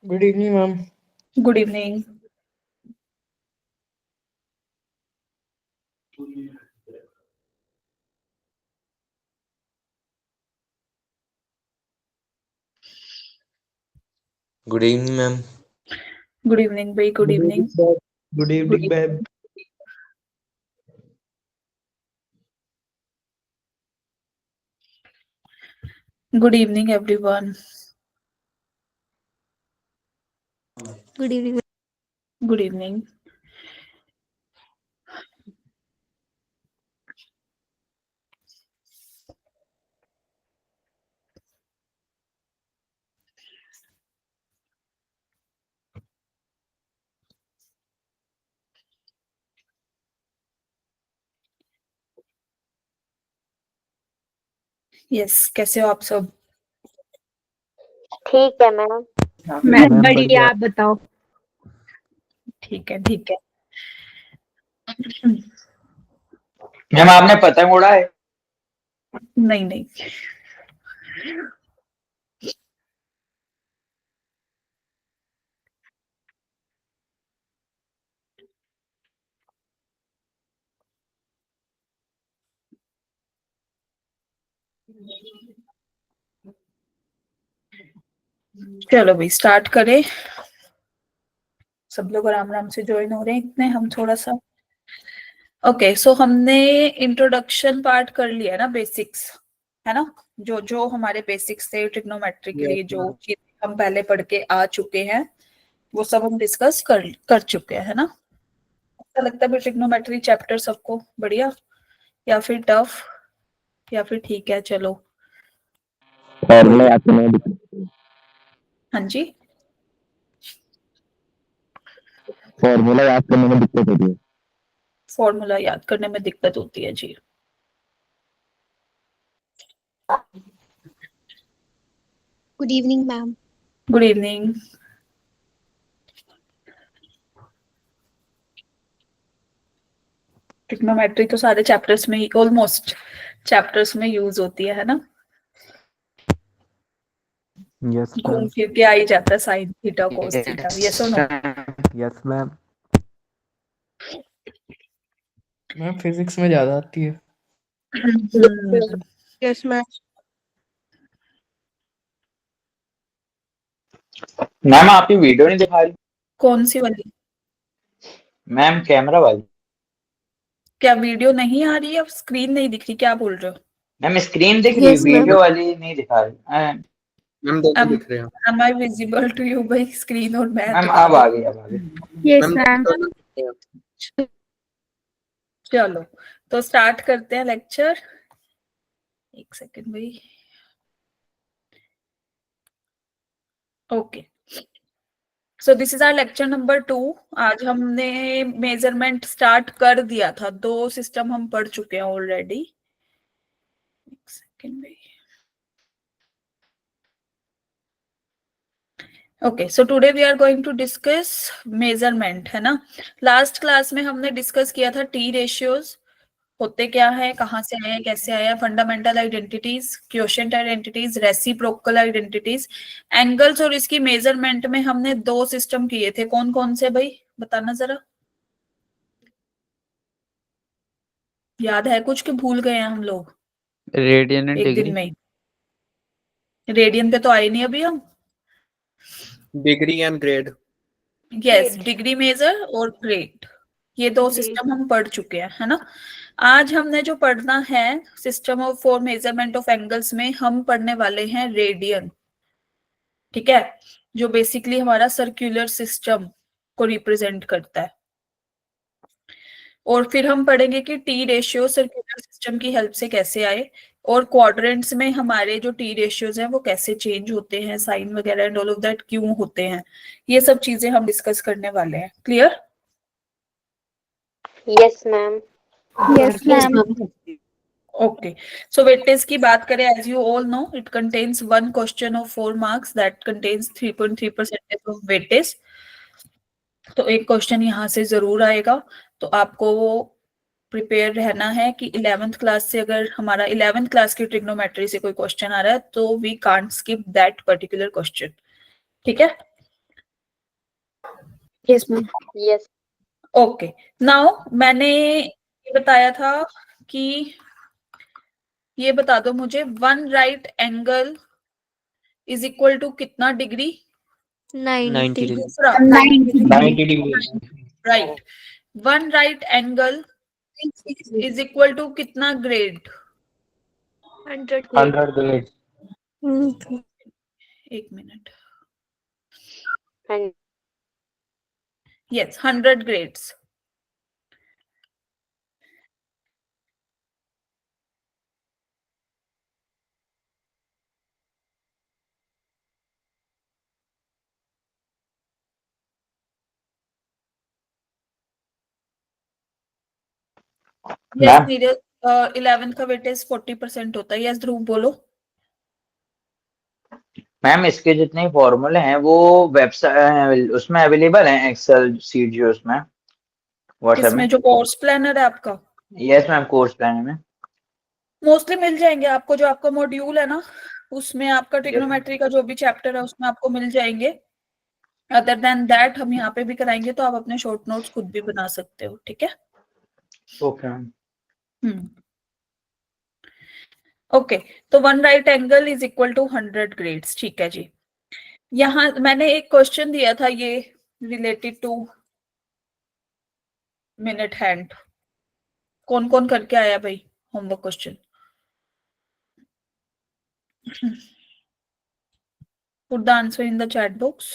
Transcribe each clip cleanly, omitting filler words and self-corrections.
Good evening, ma'am. Good evening. Good evening, ma'am. Good evening, bhai. Good evening. sir. Good Good evening, evening. ma'am. Good evening, everyone. Good evening. Good evening. Yes, कैसे हो आप सब? ठीक है ma'am. मैं ma'am बढ़िया, आप बताओ। ठीक है, ठीक है। मैम आपने पतंग उड़ा है? नहीं नहीं। चलो भाई स्टार्ट करें। सब लोग आराम आराम से ज्वाइन हो रहे हैं इतने, हम थोड़ा सा ओके। सो हमने इंट्रोडक्शन पार्ट कर लिया ना, बेसिक्स है ना। जो जो हमारे बेसिक्स थे ट्रिग्नोमेट्री के लिए, जो चीजें हम पहले पढ़ के आ चुके हैं वो सब हम डिस्कस कर चुके हैं, है ना। अच्छा लगता है ट्रिग्नोमेट्री चैप्टर सबको? बढ़िया या फिर टफ या फिर ठीक है? चलो। फॉर्मूला याद करने में दिक्कत हाँ जी। फॉर्मूला याद करने में दिक्कत होती है। फॉर्मूला याद करने में दिक्कत होती है जी। Good evening ma'am. Good evening. Trigonometry तो सारे चैप्टर्स में ही, ऑलमोस्ट चैप्टर्स में यूज होती है ना। Yes, घूम ma'am. फिर के आ ही जाता है साइन थीटा कोस थीटा, ये सुनो। Yes, ma'am. मैम फिजिक्स में ज्यादा आती है। Yes ma'am. मैम आपकी वीडियो नहीं दिखा रही। कौन सी वाली? मैम कैमरा वाली। क्या वीडियो नहीं आ रही है? स्क्रीन नहीं दिख रही? क्या बोल रहे हो? मैम स्क्रीन दिख रही, यस मैम। वीडियो वाली नहीं दिखा रही। मैम दोनों दिख रहे हैं। Am I visible to you भाई? स्क्रीन और मैं मैम दिखा अब रही आ हूँ। गई, अब आ गई। Yes ma'am ma'am. दोनों दिख रहे हैं। चलो तो स्टार्ट करते हैं लेक्चर। एक सेकंड भाई। Okay, so this is our lecture number 2। आज हमने मेजरमेंट स्टार्ट कर दिया था, 2 सिस्टम हम पढ़ चुके हैं ऑलरेडी। एक सेकंड भाई। Okay, so today we are going to discuss measurement, है ना। लास्ट क्लास में हमने डिस्कस किया था टी रेशियोज होते क्या है, कहाँ से आए, कैसे आया, fundamental identities, quotient identities, reciprocal identities, angles. और इसकी मेजरमेंट में हमने 2 सिस्टम किए थे। कौन कौन से भाई, बताना जरा। याद है कुछ कि भूल गए हैं हम लोग? रेडियन एंड एक दिन डिग्री। में रेडियन पे तो आए नहीं अभी हम। Degree and grade. Yes, degree major और ग्रेड, ये 2 सिस्टम हम पढ़ चुके हैं, है ना। आज हमने जो पढ़ना है system of for measurement of angles में, हम पढ़ने वाले हैं रेडियन। ठीक है, जो बेसिकली हमारा सर्कुलर सिस्टम को रिप्रेजेंट करता है। और फिर हम पढ़ेंगे कि टी रेशियो सर्कुलर सिस्टम की हेल्प से कैसे आए, और क्वाड्रेंट्स में हमारे जो टी रेशियोज हैं वो कैसे चेंज होते हैं, साइन वगैरह एंड ऑल ऑफ दैट क्यों होते हैं, ये सब चीजें हम डिस्कस करने वाले हैं। Clear? Yes ma'am. Yes ma'am. Okay, so weightage की बात करें, as you all know it contains 1 question of 4 marks that contains 3.3% of weightage. तो एक क्वेश्चन यहाँ से जरूर आएगा, तो आपको प्रिपेयर रहना है कि 11th क्लास से, अगर हमारा 11th क्लास की ट्रिग्नोमेट्री से कोई क्वेश्चन आ रहा है तो we can't skip that particular question. ठीक है, Yes, ma'am. Yes. Okay, now मैंने ये बताया था कि ये बता दो मुझे, one right angle is equal to कितना डिग्री? 90 degree. दूसरा 90 90 degree. Right, one right angle is equal to कितना ग्रेड? 100. 100 ग्रेड। एक मिनट, And yes 100 grades. Yes ma'am Neeraj, 11 का वेटेज 40% होता है। यस ध्रुव बोलो। मैम इसके जितने फॉर्मूले हैं वो वेबसाइट उसमें अवेलेबल हैं, एक्सेल सीट जो उसमें व्हाट्सएप इसमें में। जो कोर्स प्लानर है आपका, यस मैम, कोर्स प्लान में मोस्टली मिल जाएंगे आपको। जो आपका मॉड्यूल है ना, उसमें आपका ट्रिग्नोमेट्री का जो भी चैप्टर है उसमें आपको मिल जाएंगे। अदर देन दैट हम यहाँ पे भी कराएंगे, तो आप अपने शॉर्ट नोट्स खुद भी बना सकते हो, ठीक है। Okay ma'am. ओके, तो one right angle is equal to 100 grades, ठीक है जी। यहाँ मैंने एक क्वेश्चन दिया था ये रिलेटेड टू मिनट हैंड। कौन कौन करके आया भाई homework question? Put the answer in the chat box.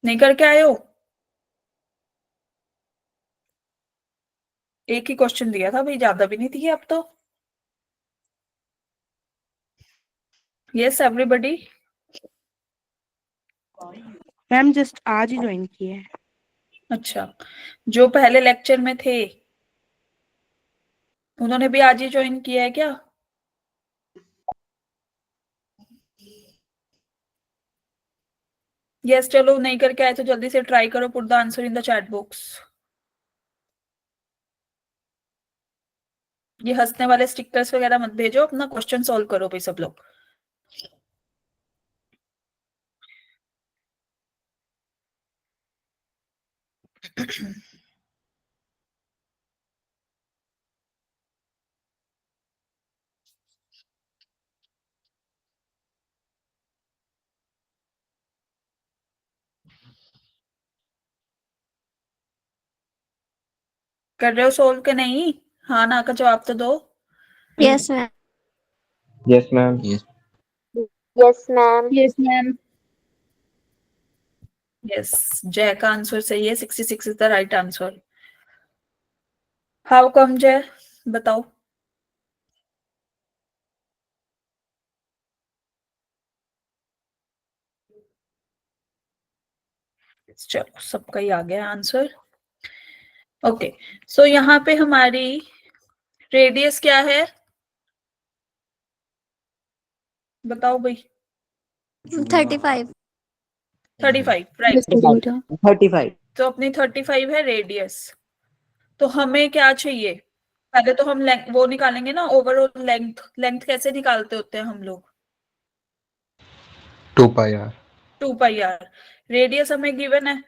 नहीं करके आए हो? एक ही क्वेश्चन दिया था भाई, ज्यादा भी नहीं दिए अब तो। Yes everybody. मैम जस्ट आज ही ज्वाइन किए हैं। अच्छा, जो पहले लेक्चर में थे उन्होंने भी आज ही ज्वाइन किया है क्या? यस चलो, नहीं करके आए तो जल्दी से ट्राई करो। Put the answer in the chat box. ये हंसने वाले स्टिकर्स वगैरह मत भेजो, अपना क्वेश्चन सॉल्व करो भाई सब लोग। कर रहे हो सोल्व के नहीं? हाँ ना का जवाब तो दो। yes, ma'am. Yes ma'am. Yes. Yes, ma'am. Yes, ma'am. Yes, जय का आंसर सही है। 66 is the right answer. How come जय, बताओ। चलो सबका ही आ गया आंसर। ओके, सो यहाँ पे हमारी रेडियस क्या है बताओ भाई। 35. 35 राइट। 35। तो अपनी 35 है रेडियस। तो हमें क्या चाहिए? पहले तो हम वो निकालेंगे ना, ओवरऑल लेंथ। लेंथ कैसे निकालते होते हैं हम लोग? 2 pi r. 2 pi R. Radius हमें गिवन है,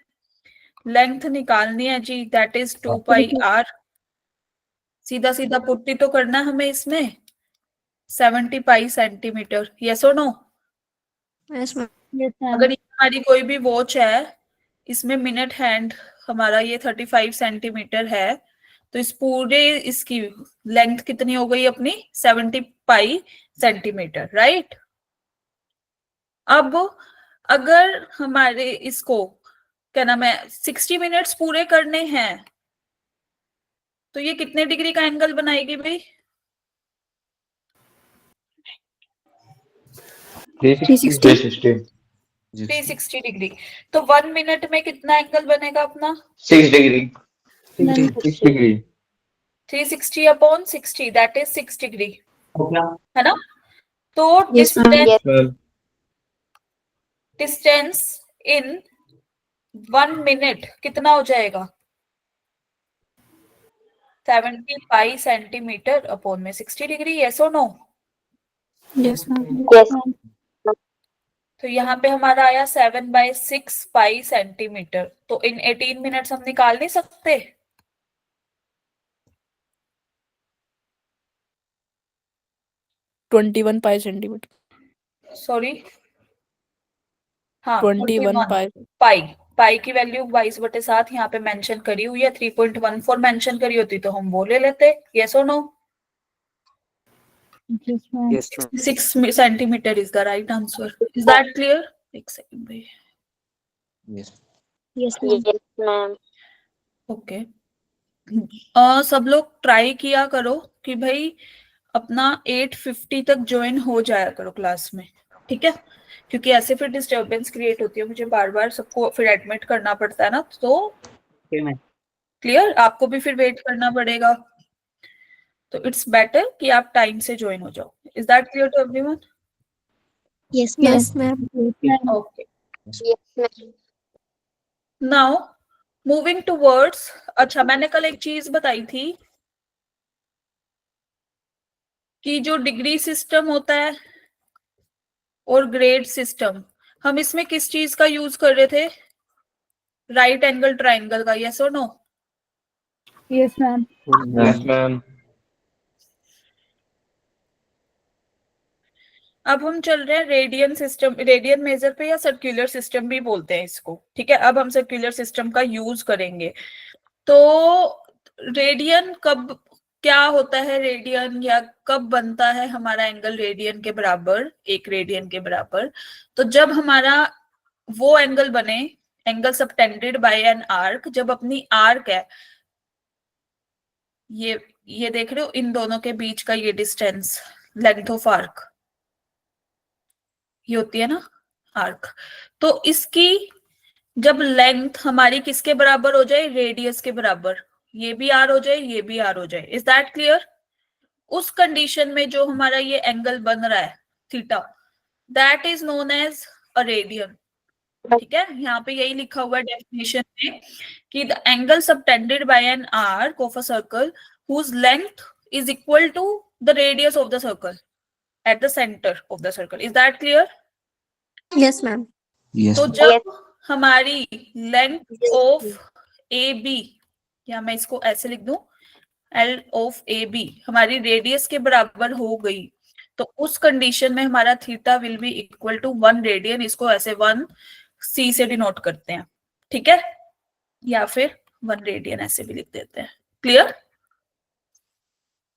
लेंथ निकालनी है जी, दैट इज 2 पाई आर। सीधा सीधा पुट्टी तो करना है हमें इसमें। 70 पाई सेंटीमीटर। यस और नो? Yes, ma'am. Yes, अगर ये हमारी कोई भी वॉच है, इसमें मिनट हैंड हमारा ये 35 सेंटीमीटर है, तो इस पूरे इसकी लेंथ कितनी हो गई अपनी? 70 पाई सेंटीमीटर, राइट। अब अगर हमारे इसको क्या नाम है 60 मिनट्स पूरे करने हैं, तो ये कितने डिग्री का एंगल बनाएगी भाई? 360 360 डिग्री। तो 1 मिनट में कितना एंगल बनेगा अपना? 6 degree. 6 degree. 360 upon 60 that is 6 degree, है ना। तो Yes, ma'am. Yes. Distance in 1 minute कितना हो जाएगा? 70 पाई सेंटीमीटर अपॉन में 60 डिग्री। यस और नो? Yes, ma'am. Yes. तो यहाँ पे हमारा आया 7/6 पाई सेंटीमीटर। तो इन 18 मिनट्स हम निकाल नहीं सकते? One pi centimetre. सॉरी, हाँ 21 पाई। पाई। पाई की वैल्यू 22/7 यहाँ पे मेंशन करी हुई है, 3.14 मेंशन करी होती तो हम वो ले लेते। यस और no? Yes, ma'am. Yes, ma'am. 6 centimetre is the right answer. Is that clear? एक सेकंड भाई। Yes. Yes, ma'am. Yes, ma'am. Okay. सब लोग ट्राई किया करो कि भाई अपना 8:50 तक ज्वाइन हो जाया करो क्लास में, ठीक है? क्योंकि ऐसे फिर डिस्टरबेंस क्रिएट होती है, मुझे बार बार सबको फिर एडमिट करना पड़ता है ना, तो क्लियर? आपको भी फिर वेट करना पड़ेगा, तो इट्स बेटर कि आप टाइम से ज्वाइन हो जाओ। Is that clear to everyone? Yes, ma'am. Yes, ma'am. Okay. Yes, ma'am. Now moving towards, अच्छा मैंने कल एक चीज बताई थी कि जो डिग्री सिस्टम होता है और ग्रेड सिस्टम, हम इसमें किस चीज का यूज कर रहे थे? राइट एंगल ट्राइंगल का। यस और no? Yes, ma'am. Yes, ma'am. अब हम चल रहे हैं रेडियन सिस्टम, रेडियन मेजर पे, या सर्कुलर सिस्टम भी बोलते हैं इसको, ठीक है? अब हम सर्कुलर सिस्टम का यूज करेंगे। तो रेडियन कब, क्या होता है रेडियन, या कब बनता है हमारा एंगल रेडियन के बराबर, 1 रेडियन के बराबर? तो जब हमारा वो एंगल बने, angle subtended bye an arc, जब अपनी आर्क है, ये देख रहे हो इन दोनों के बीच का ये डिस्टेंस, लेंथ ऑफ आर्क, ये होती है ना आर्क। तो इसकी जब लेंथ हमारी किसके बराबर हो जाए? रेडियस के बराबर। ये भी आर हो जाए, ये भी आर हो जाए। Is that clear? उस कंडीशन में जो हमारा ये एंगल बन रहा है theta, that is known as a radian, ठीक है? यहाँ पे यही लिखा हुआ है डेफिनेशन में कि the angle subtended bye an arc of a circle whose length is equal to the radius of the circle at the center of the circle. Is that clear? Yes, ma'am. Yes. तो जब हमारी length of A B, या मैं इसको ऐसे लिख दूं, L of A B हमारी रेडियस के बराबर हो गई, तो उस कंडीशन में हमारा theta will be equal to 1 radian. इसको ऐसे 1 सी से डिनोट करते हैं, ठीक है? या फिर 1 रेडियन ऐसे भी लिख देते हैं। Clear?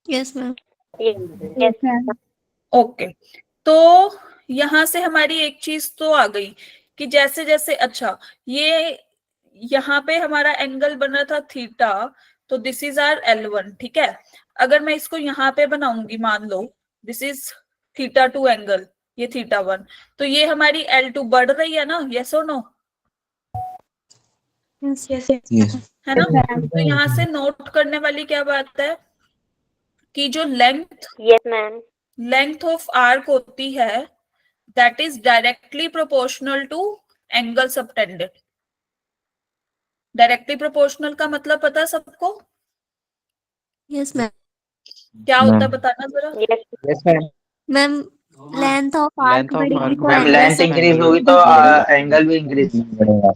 Yes, ma'am. Yes, ma'am. ओके। तो यहां से हमारी एक चीज तो आ गई कि जैसे जैसे, अच्छा ये यहाँ पे हमारा एंगल बन रहा था थीटा, तो दिस इज आर L1, ठीक है? अगर मैं इसको यहाँ पे बनाऊंगी, मान लो दिस इज θ2 एंगल, ये θ1, तो ये हमारी L2 बढ़ रही है ना? यस और नो? Yes. Yes. है ना? तो यहाँ से नोट करने वाली क्या बात है कि जो Yes, ma'am. Length of arc होती है, that is directly proportional to angle subtended. Directly proportional का मतलब पता है सबको? Yes, ma'am. क्या होता है बताना जरा। Yes. Yes, ma'am. Ma'am, length of arc Length of बढ़ेगी arc तो मैम angle लेंथ इंक्रीज होगी तो एंगल भी इंक्रीज बढ़ेगा।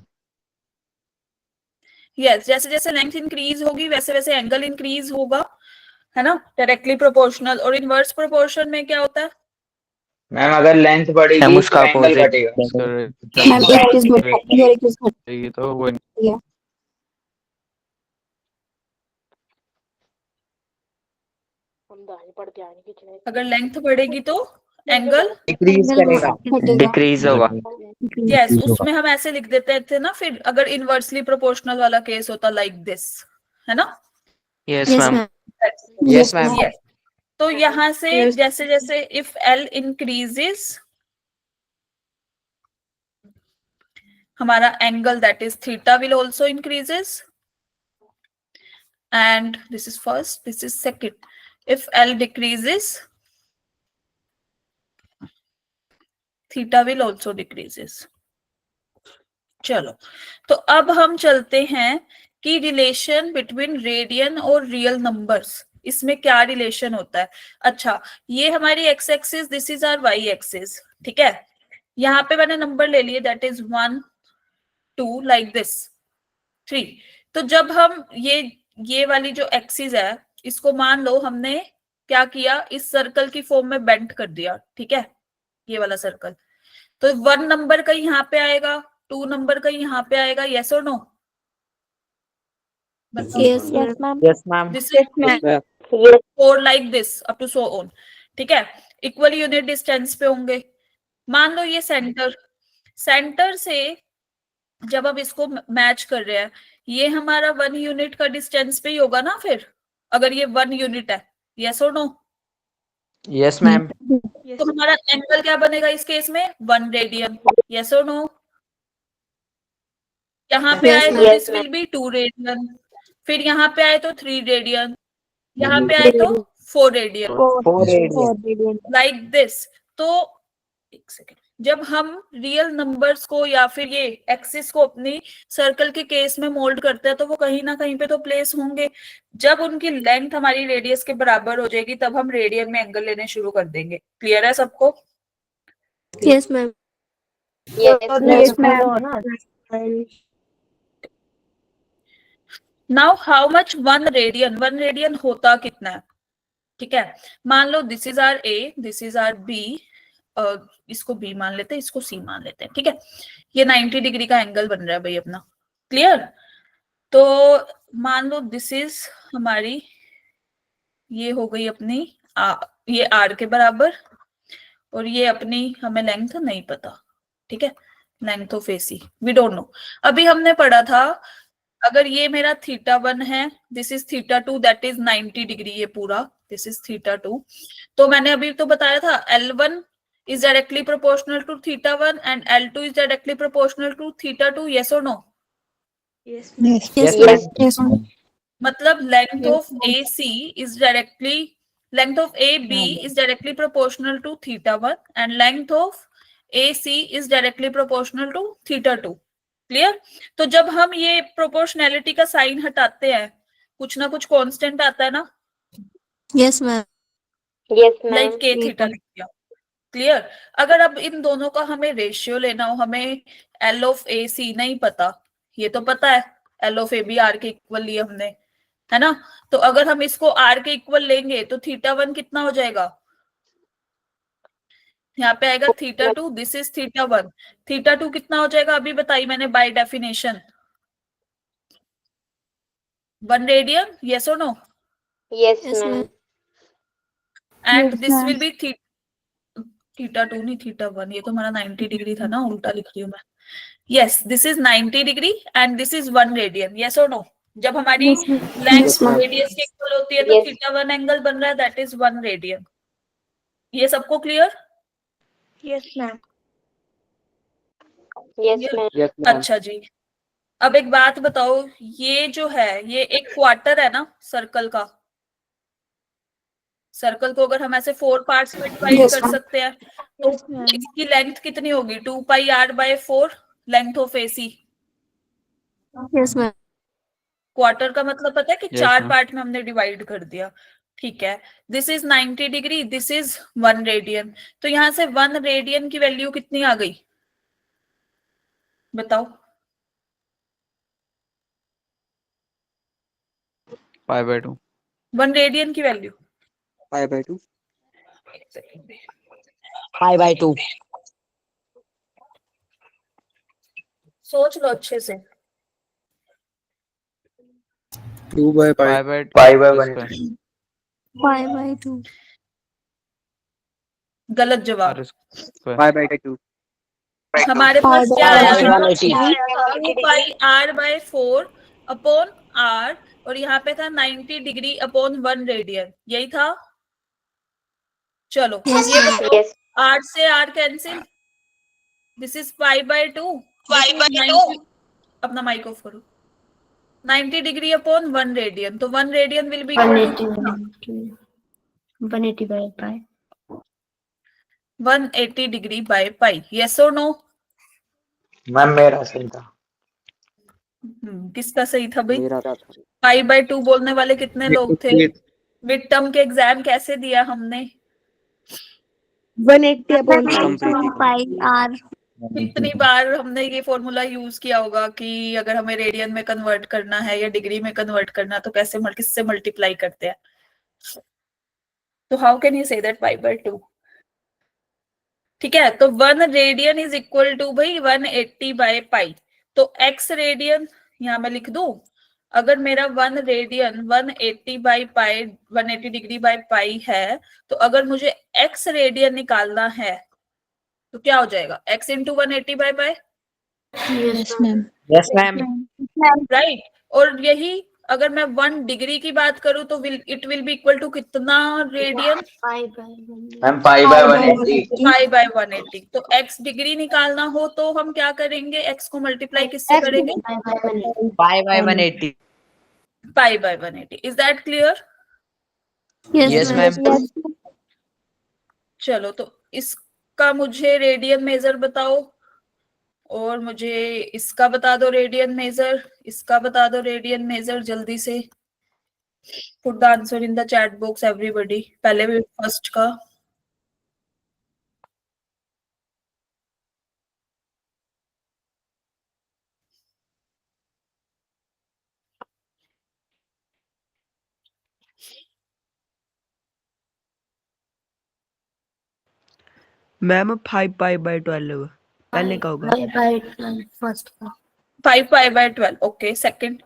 यस, जैसे जैसे लेंथ इंक्रीज होगी वैसे वैसे एंगल इंक्रीज होगा, है ना? Directly proportional. और इनवर्स प्रोपोर्शन में क्या होता है? मैम अगर लेंथ बढ़ेगी हम तो उसका एंगल अपोजिट घटेगा। करेगी तो वो अगर लेंथ बढ़ेगी तो एंगल डिक्रीज करेगा। डिक्रीज होगा। यस, उसमें हम ऐसे लिख देते थे ना फिर, अगर इनवर्सली प्रोपोर्शनल वाला केस होता लाइक दिस, है ना? Yes Yes, ma'am. ma'am. Yes ma'am. Yes. तो यहाँ से Yes. जैसे जैसे इफ L इंक्रीजेस, हमारा angle that is theta will also increases, and this is first, this is second. If L decreases, theta will also decreases. चलो, तो अब हम चलते हैं कि रिलेशन बिटवीन रेडियन और रियल नंबर्स, इसमें क्या रिलेशन होता है। अच्छा, ये हमारी X axis, this is our Y axis, ठीक है। यहाँ पे मैंने नंबर ले लिए, दैट इज 1 2 लाइक दिस 3। तो जब हम ये वाली जो एक्सिस है, इसको मान लो हमने क्या किया, इस सर्कल की फॉर्म में बेंड कर दिया, ठीक है, ये वाला सर्कल। तो 1 नंबर का यहाँ पे आएगा, 2 नंबर का यहाँ पे आएगा, यस और no? Yes, ma'am. Yes, ma'am. This is Yes. 4 like this up to so on, ठीक है। इक्वल यूनिट डिस्टेंस पे होंगे। मान लो ये सेंटर से जब हम इसको मैच कर रहे हैं, ये हमारा 1 यूनिट का डिस्टेंस पे ही होगा ना फिर, अगर ये 1 यूनिट है, यस और नो? Yes, ma'am. तो हमारा एंगल क्या बनेगा इस केस में, 1 रेडियन, यस और नो? यहाँ पे Yes, आए तो ma'am. This will B 2 radian, फिर यहाँ पे आए तो 3 रेडियन, यहाँ पे आए तो 4 रेडियन, 4 radian. Like this. तो एक सेकेंड, जब हम रियल नंबर्स को या फिर ये एक्सिस को अपनी सर्कल के केस में मोल्ड करते हैं, तो वो कहीं ना कहीं पे तो प्लेस होंगे। जब उनकी लेंथ हमारी रेडियस के बराबर हो जाएगी, तब हम रेडियन में एंगल लेने शुरू कर देंगे। क्लियर है सबको? Yes, ma'am. Yes, ma'am. Now how much 1 radian, 1 radian होता कितना है, ठीक है। मान लो this is R A, this is R B, इसको बी मान लेते हैं, इसको सी मान लेते हैं, ठीक है। ये 90 डिग्री का एंगल बन रहा है भाई अपना, क्लियर। तो मान लो दिस इज हमारी, ये हो गई अपनी ये आर के बराबर, और ये अपनी हमें लेंथ नहीं पता, ठीक है, length of AC we don't know. अभी हमने पढ़ा था, अगर ये मेरा θ1 है, this is θ2, that is 90 degree, ये पूरा दिस इज θ2। तो मैंने अभी तो बताया था L1 is directly proportional to θ1 and L2 is directly proportional to θ2, yes or no? Yes, Yes, ma'am. ma'am. Yes, ma'am. मतलब length of AC is directly, length of AB is directly proportional to θ1 and length of AC is directly proportional to θ2। Clear? तो जब हम ये proportionality का sign हटाते हैं, कुछ ना कुछ कांस्टेंट आता है ना, Yes, ma'am. Yes, ma'am. Like के थीटा लिख दिया। क्लियर? अगर अब इन दोनों का हमें रेशियो लेना हो, हमें एल ऑफ ए सी नहीं पता, ये तो पता है L of A B R के इक्वल लिए हमने, है ना। तो अगर हम इसको आर के इक्वल लेंगे तो θ1 कितना हो जाएगा, यहाँ पे आएगा θ2, दिस इज θ1, θ2 कितना हो जाएगा अभी बताई मैंने बाय डेफिनेशन, 1 रेडियन, यस और no? Yes, Yes, ma'am. ma'am. And this will be θ2 नहीं θ1, ये तो हमारा 90 डिग्री था ना, उल्टा लिख रही हूँ मैं। Yes, this is 90 degree and this is 1 radian, yes और नो? जब हमारी लेंथ रेडियस के इक्वल होती है तो Yes. θ1 एंगल बन रहा है, दैट इज 1 रेडियन। ये सबको clear? Yes, ma'am. Yes, ma'am. अच्छा जी, अब एक बात बताओ, ये जो है ये एक क्वार्टर है ना सर्कल का, सर्कल को अगर हम ऐसे 4 पार्ट्स में डिवाइड Yes, कर ma'am. सकते हैं, तो इसकी लेंथ कितनी होगी, 2 pi R by 4 length of AC. Yes, ma'am. Quarter का मतलब पता है कि Yes, 4 ma'am. पार्ट में हमने डिवाइड कर दिया, ठीक है। This is 90 degree, this is 1 radian, तो यहाँ से 1 रेडियन की वैल्यू कितनी आ गई बताओ? Pi by 2. 1 रेडियन की value Pi by 2. Pi by 2. सोच लो अच्छे से। 2 by pi. Pi by 2. Pi by 1. square. 5/2. गलत जवाब। R square. Pi by 2. हमारे पास क्या आया Pi by 180. 2 pi R by 4 upon R, और यहाँ पे था 90 डिग्री अपॉन 1 रेडियन, यही था। चलो Yes, ये ma'am. बताओ, Yes. आर से R cancel, this is pi by 2, अपना माइक ऑफ करो, 90 डिग्री अपॉन 1 रेडियन, तो 1 radian will B 180 by pi. 180 degree by pi, yes और नो? मैम मेरा सही था। किसका सही था भाई? मेरा था। पाई बाय 2 बोलने वाले कितने लोग थे? मिड टर्म के एग्जाम कैसे दिया हमने? 180 upon Completely. pi r कितनी बार हमने ये फॉर्मूला यूज किया होगा कि अगर हमें रेडियन में कन्वर्ट करना है या डिग्री में कन्वर्ट करना है तो कैसे किससे मल्टीप्लाई करते हैं? तो how can you say that pi by 2? ठीक है, तो 1 रेडियन इज इक्वल टू भाई 180 बाय पाई। तो x रेडियन यहां मैं लिख दूं, अगर मेरा 1 radian 180 by pi 180 degree by pi है, तो अगर मुझे x रेडियन निकालना है तो क्या हो जाएगा? x into 180 by pi, Yes, ma'am. Yes, ma'am. Right. और यही अगर मैं 1 डिग्री की बात करूं तो it will be equal to कितना radian? pi by 1. Ma'am pi by 180। Pi by 180। तो x डिग्री निकालना हो तो हम क्या करेंगे? x को मल्टीप्लाई किससे करेंगे? Pi by 180. Pi by 180। Is that clear? Yes, ma'am. चलो, तो इसका मुझे रेडियन मेजर बताओ, और मुझे इसका बता दो रेडियन मेजर, इसका बता दो रेडियन मेजर। जल्दी से put the answer in the chat box everybody. पहले भी फर्स्ट का मैम 5 पाई बाय 12 पहले का होगा। First का 5 पाई by 12। Okay, second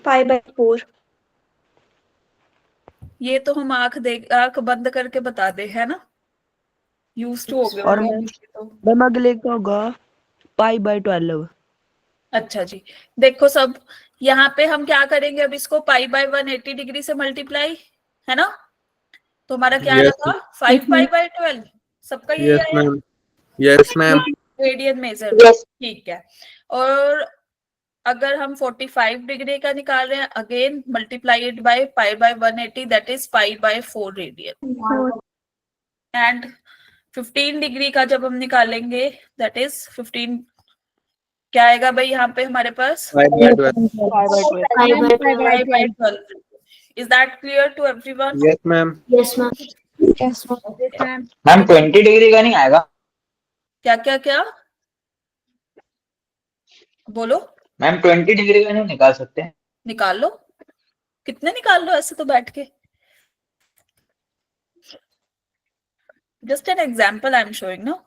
Pi by 4. ये तो हम आंख बंद करके बता दे, है ना? यूज टू हो गए और होंगे तो। मैम अगले का होगा पाई बाय 12। अच्छा जी, देखो सब यहाँ पे हम क्या करेंगे? अब इसको पाई बाय 180 डिग्री से मल्टीप्लाई, है ना? तो हमारा क्या आया था? 5 पाई बाय 12। सबका यही यस आया ma'am. Yes ma'am. Radian major. Yes. ठीक है। और अगर हम 45 डिग्री का निकाल रहे हैं, again multiply it by pi by 180, that is pi bye 4 radian. And 15 degree का जब हम निकालेंगे, दैट इज 15, क्या आएगा भाई यहाँ पे हमारे पास? Pi by 12। pi by 12. Pi by 12। Is that clear to everyone? Yes ma'am. Yes, ma'am. Yes, ma'am. Ma'am 20 degree का नहीं आएगा? क्या क्या क्या बोलो? मैम 20 डिग्री का नहीं निकाल सकते? निकाल लो, कितने निकाल लो ऐसे तो बैठ के। Just an example I am showing ना।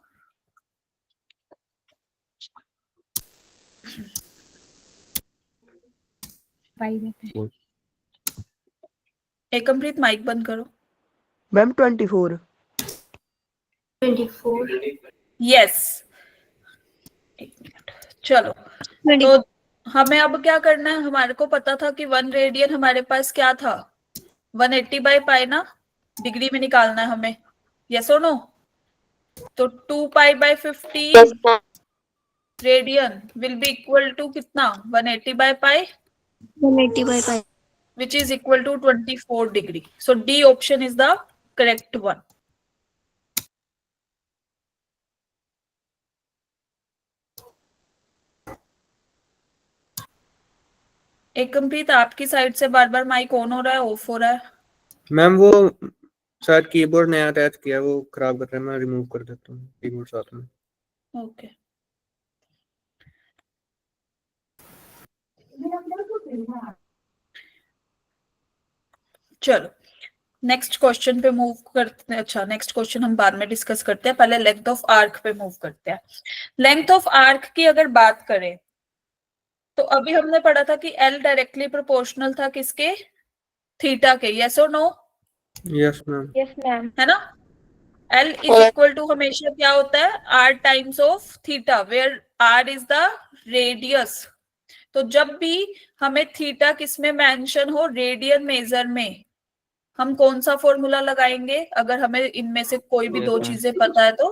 एकमप्रीत माइक बंद करो। मैम 24। 24. यस, चलो। तो हमें अब क्या करना है? हमारे को पता था कि 1 रेडियन हमारे पास क्या था? 180 बाय पाई ना, डिग्री में निकालना है हमें। यस और नो? तो 2 pi by 15 Yes, ma'am. Radian will be equal to कितना? 180 by pi, 180 by pi. which is equal to 24 degree. So D option is the correct one. एकमप्रीत, आपकी साइड से बार बार माइक ऑन हो रहा है, ऑफ हो रहा है? मैम वो शायद कीबोर्ड नया अटैच किया, वो खराब कर रहा है। मैं रिमूव कर देता हूँ कीबोर्ड साथ में। ओके। चलो नेक्स्ट क्वेश्चन पे मूव करते हैं। अच्छा, नेक्स्ट क्वेश्चन हम बाद में डिस्कस करते हैं, पहले लेंथ ऑफ आर्क पे मूव करते हैं। लेंथ ऑफ आर्क की अगर बात करें तो अभी हमने पढ़ा था कि L डायरेक्टली प्रोपोर्शनल था किसके? थीटा के। यस और no? Yes ma'am. Yes, ma'am. है ना? L इज इक्वल टू हमेशा क्या होता है? R times of theta, where R is the radius. तो जब भी हमें थीटा किसमें मेंशन हो? रेडियन मेजर में, हम कौन सा फॉर्मूला लगाएंगे? अगर हमें इनमें से कोई भी दो चीजें पता है तो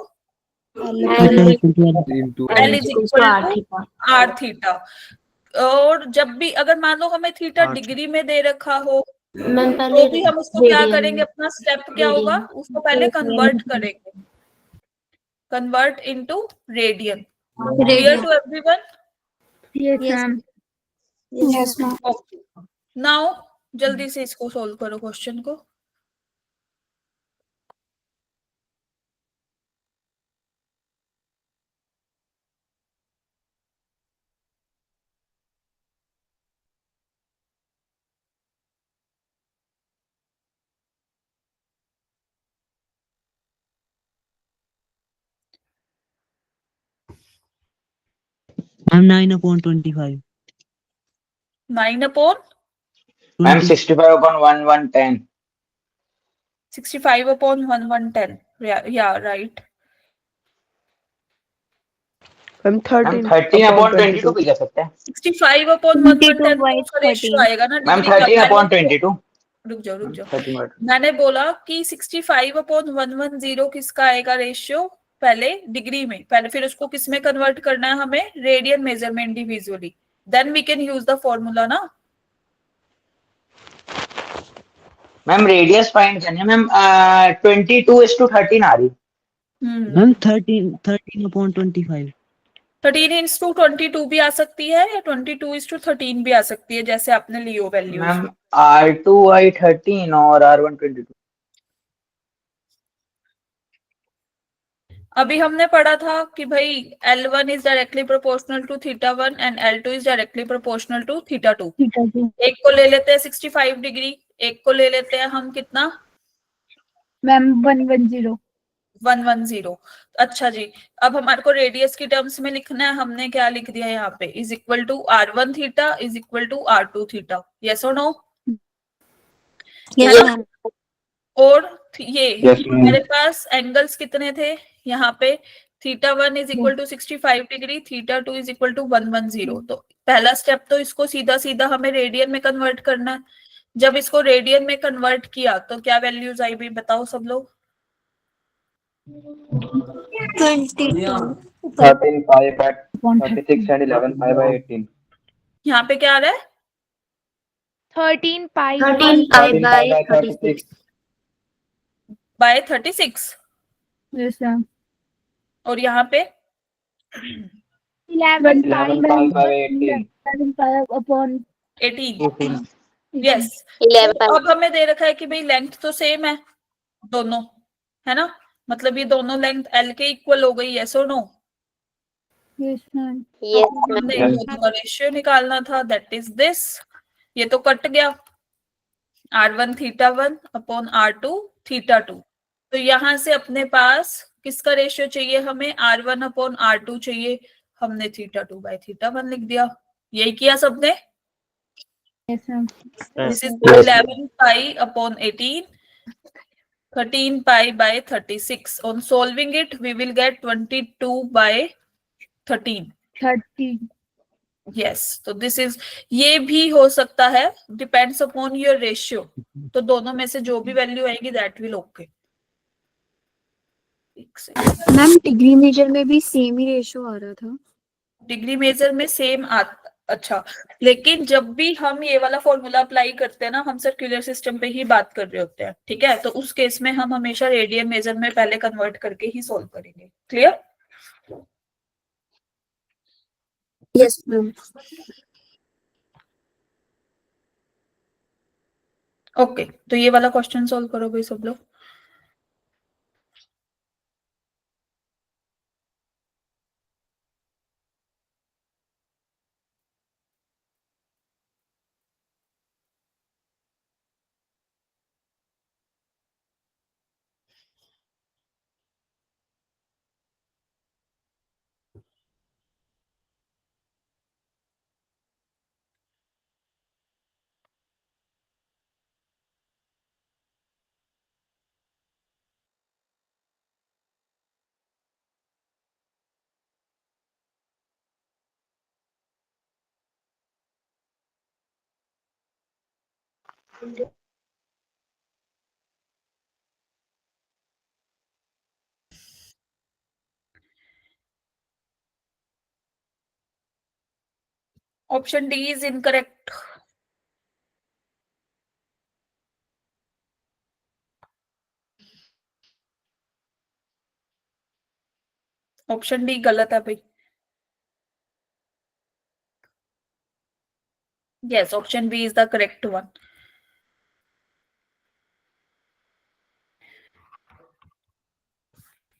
L is equal to R theta. और जब भी अगर मान लो हमें थीटा डिग्री में दे रखा हो तो भी हम उसको क्या करेंगे? अपना स्टेप क्या होगा? उसको पहले कन्वर्ट करेंगे, convert into radian. Clear to everyone? Yes, ma'am. Yes, ma'am. Now जल्दी से इसको सोल्व करो क्वेश्चन को। मैम 9/25। 9 upon ma'am 65/1110। 65 अपॉन 1110 या राइट। मैम मैम 13 13/22 भी कर सकते हैं। 65 अपॉन 1110 तो उसका रेशियो आएगा ना मैम डिग्री का। 13/22। रुक जाओ 13। मैंने बोला कि 65 अपॉन 110 किसका आएगा रेशियो, पहले डिग्री में, पहले फिर उसको किस में कन्वर्ट करना है हमें, radian measurement individually, then we can use the formula ना। मैम रेडियस फाइंड करनी है मैम। 22:13 आ रही। मैम 13/25। 13:22 भी आ सकती है या 22:13 भी आ सकती है, जैसे आपने लियो वैल्यूज। मैम R2 13 और R1 22। अभी हमने पढ़ा था कि भाई L1 is directly proportional to θ1 and L2 is directly proportional to θ2। एक को ले लेते हैं 65 डिग्री, एक को ले लेते हैं हम कितना, मैम 110। 110। अच्छा जी, अब हमारे को रेडियस की टर्म्स में लिखना है, हमने क्या लिख दिया यहाँ पे, is equal to R1 theta is equal to R2 theta, yes और नो। Yes, ma'am. और ये Yes, ma'am. मेरे पास एंगल्स कितने थे यहाँ पे, θ1 is equal to 65 degree, θ2 is equal to 110। तो पहला स्टेप तो इसको सीधा सीधा हमें रेडियन में कन्वर्ट करना है। जब इसको रेडियन में कन्वर्ट किया तो क्या वैल्यूज आई भी बताओ सब लोग। 22. 13 pi/36 and 11 pi/18। यहाँ पे क्या आ रहा है, 13 pi 13 pi by 36. By 36। Yes ma'am. और यहाँ पे 11 11 pi/18। 11 pi upon 18। Yes 11 pi. अब हमें दे रखा है कि भाई लेंथ तो सेम है दोनों, है ना, मतलब ये दोनों लेंथ L के इक्वल हो गई, यस और no. Yes ma'am. Yes, ma'am. हमने दोनों का रेशियो निकालना था, दैट इज दिस। ये तो कट गया, R1 θ1 अपॉन R2 θ2। तो यहां से अपने पास किसका रेशियो चाहिए हमें, R1 अपॉन R2 चाहिए, हमने θ2 बाय θ1 लिख दिया। यही किया सबने। Yes ma'am. This is Yes. 11 pi upon 18, 13 pi by 36. On solving it, we will get 22 by 13. 30। Yes, तो दिस इज, ये भी हो सकता है, डिपेंड्स अपॉन योर रेशियो। तो दोनों में से जो भी वैल्यू आएगी that will okay. Ma'am degree measure में भी सेम ही रेशियो आ रहा था। डिग्री मेजर में सेम आता, अच्छा, लेकिन जब भी हम ये वाला फॉर्मूला अप्लाई करते हैं ना, हम सर्कुलर सिस्टम पे ही बात कर रहे होते हैं, ठीक है, तो उस केस में हम हमेशा रेडियन मेजर में पहले कन्वर्ट करके ही सोल्व करेंगे। क्लियर। Yes, ma'am. ओके, तो ये वाला क्वेश्चन सोल्व करो भाई सब लोग। Option D is incorrect. Option D गलत है भाई। Yes, option B is the correct one.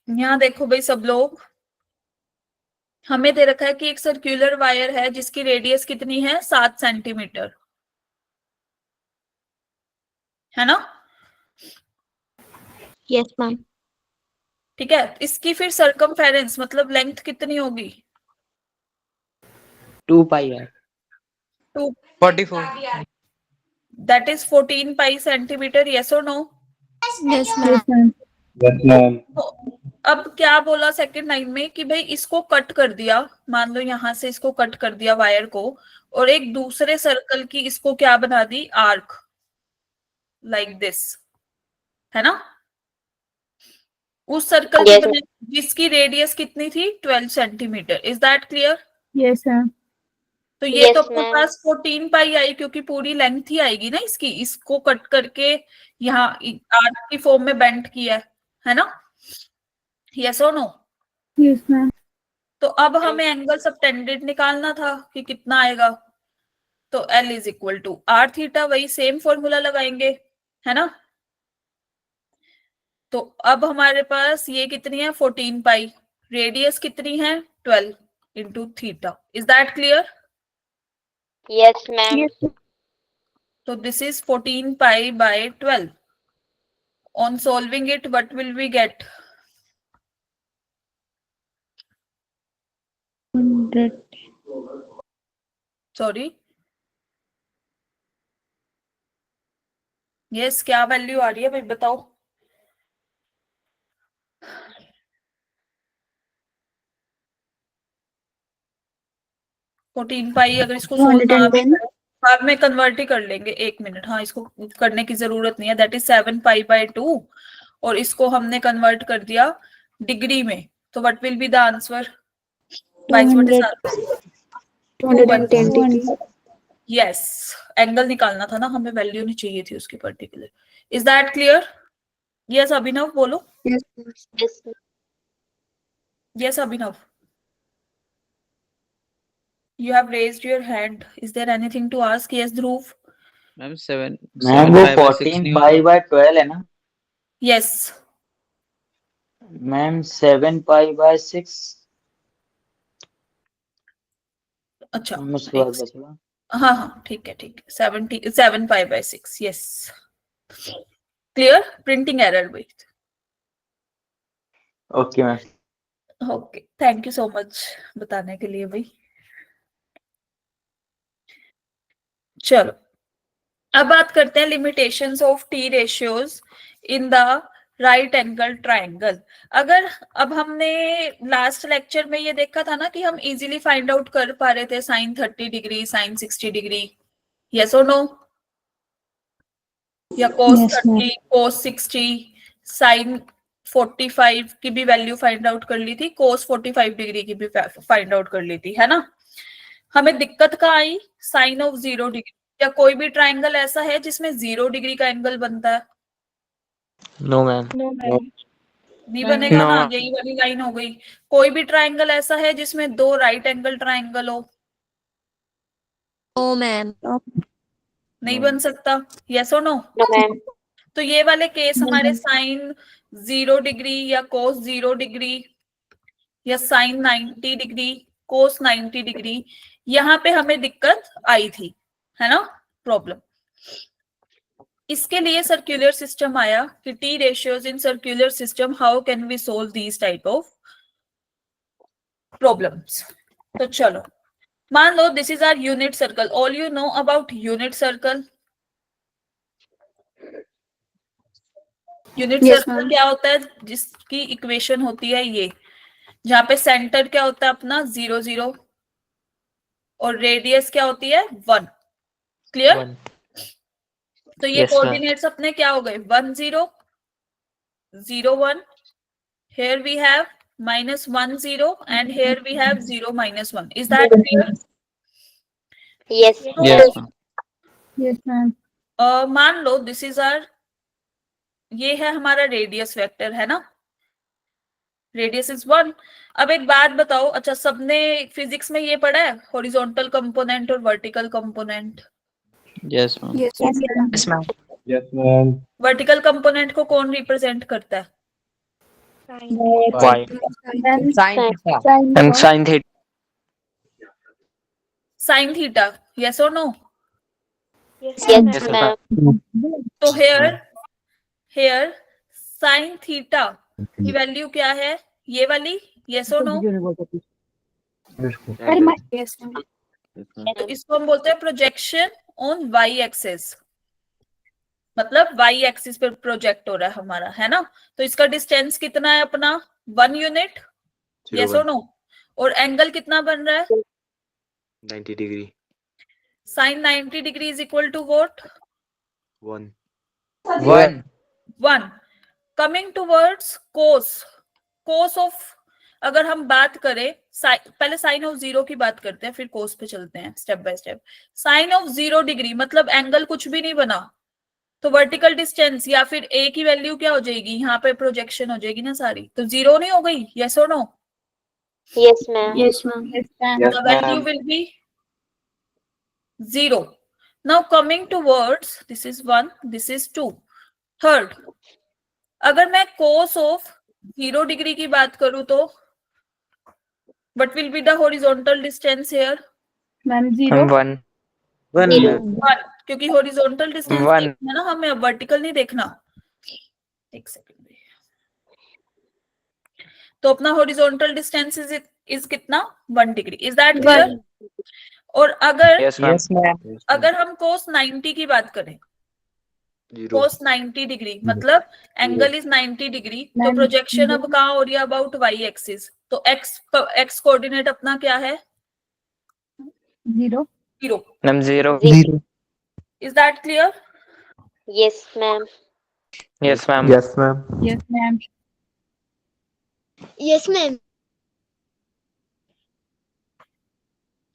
यहाँ देखो भाई सब लोग, हमें दे रखा है कि एक सर्कुलर वायर है जिसकी रेडियस कितनी है 7 सेंटीमीटर, है ना? Yes, ma'am. ठीक है, इसकी फिर सरकमफेरेंस मतलब लेंथ कितनी होगी? 2 pi है 2, 44 that is 14 pi centimetre, yes or no? Yes, ma'am. अब क्या बोला सेकंड लाइन में कि भाई इसको कट कर दिया, मान लो यहां से इसको कट कर दिया वायर को, और एक दूसरे सर्कल की इसको क्या बना दी, आर्क, लाइक दिस, है ना? उस सर्कल की Yes, बना, जिसकी रेडियस कितनी थी 12 centimetre. Is that clear? Yes, ma'am. तो ये तो Yes, अपने ma'am. पास 14 पाई आई, क्योंकि पूरी लेंथ ही आएगी ना इसकी, इसको कट करके यहाँ आर्क की फॉर्म में बेंड किया है ना? यस और नो? Yes, ma'am. तो अब हमें एंगल सबटेंडेड निकालना था कि कितना आएगा, तो L is equal to R theta, वही सेम फॉर्मूला लगाएंगे, है ना? तो अब हमारे पास ये कितनी है 14 पाई, रेडियस कितनी है 12 into theta. Is that clear? Yes, ma'am. Yes. तो this is 14 pi by 12. On solving it, what will we get? 100. Sorry. Yes, क्या वैल्यू आ रही है भाई बताओ? फोर्टीन पाई, अगर इसको बाद में कन्वर्ट ही कर लेंगे, 1 मिनट, हाँ इसको करने की जरूरत नहीं है। दैट इज 7 पाई बाय 2, और इसको हमने कन्वर्ट कर दिया डिग्री में, तो what will be the answer? 210 degree. Yes, angle निकालना था ना हमें, वैल्यू नहीं चाहिए थी उसकी particular. Is that clear? Yes Abhinav बोलो। Yes. Yes Abhinav, you have raised your hand. Is there anything to ask? Yes Dhruv. Ma'am 7 ma'am वो 14 पाई बाय 12 है ना? Yes. Ma'am 7 pi by 6। अच्छा, उसके बाद बचेगा। हाँ हाँ ठीक है 7 pi by 6। Yes clear, printing error भाई। Okay ma'am. Okay, thank you so much बताने के लिए भाई। चलो अब बात करते हैं limitations of T ratios in the right angle triangle. अगर अब हमने लास्ट लेक्चर में ये देखा था ना कि हम इजीली फाइंड आउट कर पा रहे थे sine 30 degree, sine 60 degree, yes और नो? या कोस 30, कोस 60, साइन 45 की भी वैल्यू फाइंड आउट कर ली थी, कोस 45 डिग्री की भी फाइंड आउट कर ली थी, है ना? हमें दिक्कत कहाँ आई? Sign of 0 degree. या कोई भी ट्रायंगल ऐसा है जिसमें 0 डिग्री का एंगल बनता है? नो मैम नहीं बनेगा No, ना, ma'am. यही वाली लाइन हो गई। कोई भी ट्रायंगल ऐसा है जिसमें 2 राइट एंगल ट्रायंगल हो? No, ma'am. नहीं बन सकता, यस और नो? No, ma'am. तो ये वाले केस हमारे साइन 0 डिग्री या कोस 0 डिग्री या साइन 90 डिग्री, कोस 90 डिग्री, यहाँ पे हमें दिक्कत आई थी, है ना, प्रॉब्लम। इसके लिए सर्कुलर सिस्टम आया कि T ratios in circular system, how can we solve these type of problems. तो चलो मान लो this is our unit circle. All you know about unit circle? Unit circle क्या होता है? जिसकी इक्वेशन होती है ये, जहां पे सेंटर क्या होता है अपना 0 0 और रेडियस क्या होती है 1। क्लियर? तो ये Yes, ma'am. कोऑर्डिनेट्स अपने क्या हो गए 1 0 0 1, here we have -1 0 and here we have 0 -1. Is that clear? Yes. Yes ma'am. Yes, ma'am. मान लो दिस इज आवर, ये है हमारा रेडियस वेक्टर, है ना? Radius is 1। अब एक बात बताओ, अच्छा सबने फिजिक्स में ये पढ़ा है हॉरिजॉन्टल कंपोनेंट और vertical component? Yes, ma'am. Yes, ma'am. Yes, ma'am. Yes, ma'am. Vertical component को कौन रिप्रेजेंट करता है? Y. Sin And sin theta. Sine theta, yes और नो? Yes, ma'am. तो हेयर साइन थीटा की वैल्यू क्या है? ये वाली, यस और नो? Yes, ma'am. तो इसको हम बोलते हैं प्रोजेक्शन ऑन वाई एक्सिस, मतलब वाई एक्सिस पे प्रोजेक्ट हो रहा है हमारा, है ना? तो इसका डिस्टेंस कितना है अपना? 1 यूनिट, यस और नो? और एंगल कितना बन रहा है? 90 degree. Sine 90 degree is equal to what? 1. 1। Coming towards cos of, अगर हम बात करें पहले साइन ऑफ 0 की बात करते हैं, फिर कोस पे चलते हैं step by step. Sine of 0 degree मतलब एंगल कुछ भी नहीं बना, तो वर्टिकल डिस्टेंस या फिर ए की वैल्यू क्या हो जाएगी? यहाँ पे प्रोजेक्शन हो जाएगी ना सारी, तो 0 नहीं हो गई, यस और no? Yes, ma'am. Yes, ma'am. The value will be 0. Now coming towards, this is 1, this is 2. Third, अगर मैं cos of 0 डिग्री की बात करूं तो what will be the horizontal distance here? Ma'am, 0. 1. 1, क्योंकि horizontal distance 1. देखना ना हमें, अब vertical नहीं देखना। एक सेकंड, तो अपना horizontal distance is कितना? 1 डिग्री। Is that clear? और अगर Yes, ma'am. Yes, ma'am. अगर हम cos 90 की बात करें, 0. cos 90 डिग्री मतलब एंगल इज 90 डिग्री, तो प्रोजेक्शन अब कहाँ हो रही है? About Y axis. तो एक्स कोऑर्डिनेट अपना क्या है? 0. 0। Ma'am, 0. Is that clear? Yes, ma'am. Yes, ma'am. Yes, ma'am. Yes, ma'am. Yes, ma'am.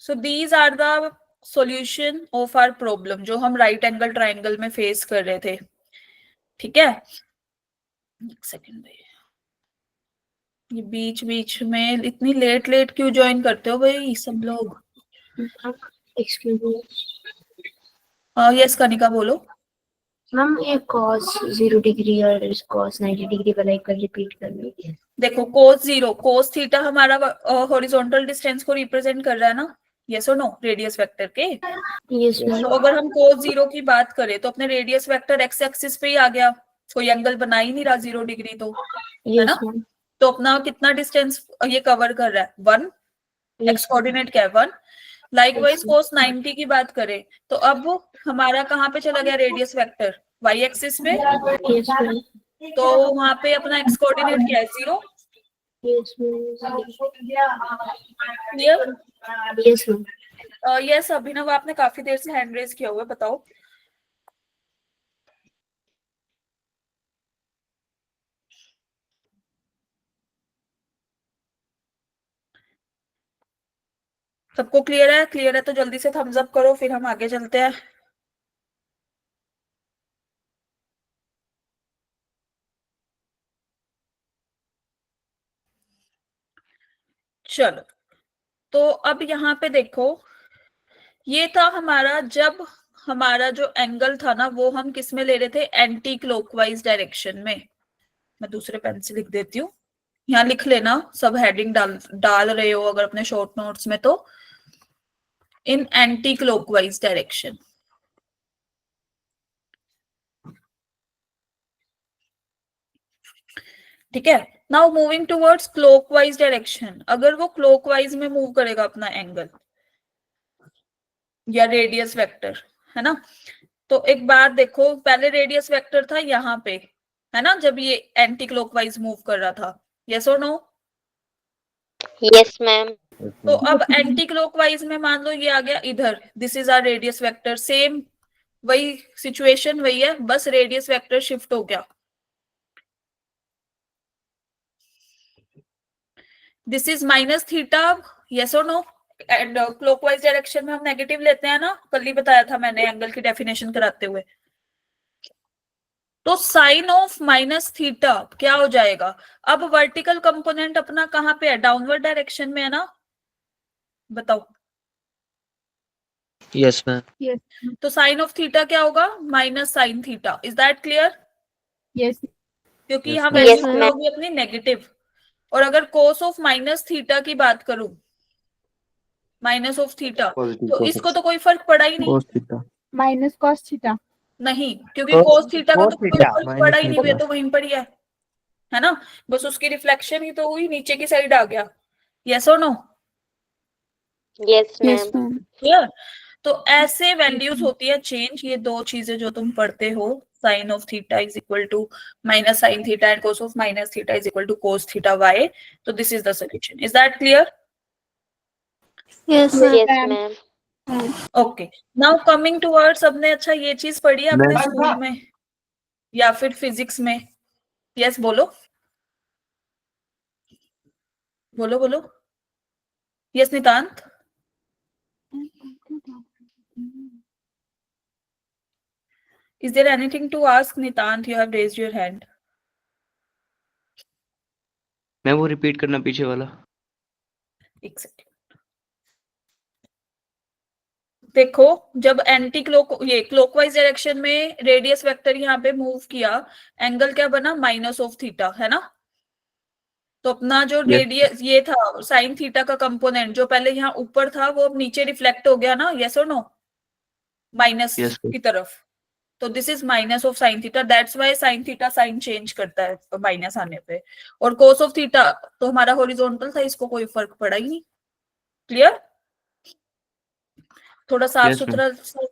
So these are the solution of our problem जो हम राइट एंगल ट्राइंगल में फेस कर रहे थे। ठीक है, एक सेकंड भाई, ये बीच बीच में इतनी लेट क्यों ज्वाइन करते हो भाई सब लोग? Excuse me. यस कनिका बोलो। मैम ये cos 0 डिग्री और cos 90 डिग्री वाला एक बार रिपीट कर लीजिए। देखो cos थीटा हमारा हॉरिजॉन्टल डिस्टेंस को रिप्रेजेंट कर रहा है ना, यस और नो? रेडियस वेक्टर के। Yes, ma'am. तो अगर हम cos 0 की बात करें तो अपने रेडियस वेक्टर एक्स एक्सिस पे ही आ गया, कोई एंगल बना ही नहीं रहा 0 डिग्री, तो है Yes, ना? ma'am. तो अपना कितना डिस्टेंस ये कवर कर रहा है? 1। एक्स कोऑर्डिनेट क्या है? 1। लाइकवाइज cos 90 की बात करें तो अब हमारा कहाँ पे चला गया रेडियस वेक्टर? वाई एक्सिस पे। Yes, ma'am. तो वहां पे अपना एक्स कोऑर्डिनेट क्या है? 0। Yes, ma'am. क्लियर? Yes, ma'am. यस अभिनव, आपने काफी देर से हैंड रेज किया हुआ है, बताओ। सबको क्लियर है? क्लियर है तो जल्दी से थम्स अप करो, फिर हम आगे चलते हैं। चलो, तो अब यहाँ पे देखो, ये था हमारा, जब हमारा जो एंगल था ना वो हम किस में ले रहे थे? एंटी क्लॉकवाइज डायरेक्शन में। मैं दूसरे पेन से लिख देती हूँ, यहाँ लिख लेना, सब हेडिंग डाल रहे हो अगर अपने शॉर्ट नोट्स में, तो इन एंटी क्लॉकवाइज डायरेक्शन। ठीक है, now moving towards clockwise direction. अगर वो क्लॉकवाइज में मूव करेगा अपना एंगल या रेडियस वेक्टर, है ना? तो एक बात देखो, पहले रेडियस वेक्टर था यहाँ पे, है ना, जब ये एंटी क्लॉकवाइज मूव कर रहा था, यस और नो? Yes, ma'am. तो अब एंटी क्लॉकवाइज में मान लो ये आ गया इधर, this is our radius vector, same वही सिचुएशन वही है, बस रेडियस वेक्टर शिफ्ट हो गया। This is minus theta, yes और नो? एंड क्लॉकवाइज डायरेक्शन में हम नेगेटिव लेते हैं ना, कल ही बताया था मैंने एंगल की डेफिनेशन कराते हुए। तो साइन ऑफ माइनस थीटा क्या हो जाएगा? अब वर्टिकल कंपोनेंट अपना कहाँ पे है? डाउनवर्ड डायरेक्शन में है ना? बताओ। Yes ma'am. तो साइन ऑफ थीटा क्या होगा? Minus sine theta. Is that clear? Yes क्योंकि Yes, यहाँ ma'am. वैल्यू Yes, क्या ma'am. होगी अपनी? नेगेटिव। और अगर कोस ऑफ माइनस थीटा की बात करूं, माइनस ऑफ थीटा, Positive तो cos इसको x. तो कोई फर्क पड़ा ही नहीं। cos theta minus cos theta नहीं, क्योंकि Cos- कोस थीटा का cos तो कोई theta, फर्क minus पड़ा ही नहीं, वे theta. तो वहीं पर ही है ना? बस उसकी रिफ्लेक्शन ही तो हुई, नीचे की साइड आ गया। यस और नो? Yes, ma'am. क्लियर? तो ऐसे वैल्यूज होती है चेंज। ये दो चीजें जो तुम पढ़ते हो, sine of theta is equal to minus sine theta and cos of minus theta is equal to cos theta Y. तो this is the solution. Is that clear? Yes Yes, ma'am. Okay, now coming towards, हमने अच्छा ये चीज पढ़ी है अपने school में या फिर फिजिक्स में? यस बोलो बोलो बोलो। यस नितांत? Is there anything to ask, Nitant? You have raised your hand. मैं वो रिपीट करना पीछे वाला। एक सेकंड। देखो, जब एंटी क्लोक ये क्लॉकवाइज डायरेक्शन में रेडियस वेक्टर यहाँ पे मूव किया, एंगल क्या बना? माइनस ऑफ थीटा, है ना? तो अपना जो रेडियस ये था साइन थीटा का कंपोनेंट जो पहले यहाँ ऊपर था, वो अब नीचे रिफ्लेक्ट हो गया ना? यस और नो? Minus Yes, sir. की तरफ। तो this is minus of sine theta. That's why sine theta sine change करता है माइनस आने पे। और कोस ऑफ थीटा तो हमारा हॉरिजॉन्टल था, इसको कोई फर्क पड़ा ही नहीं। क्लियर? थोड़ा साफ Yes, सुथरा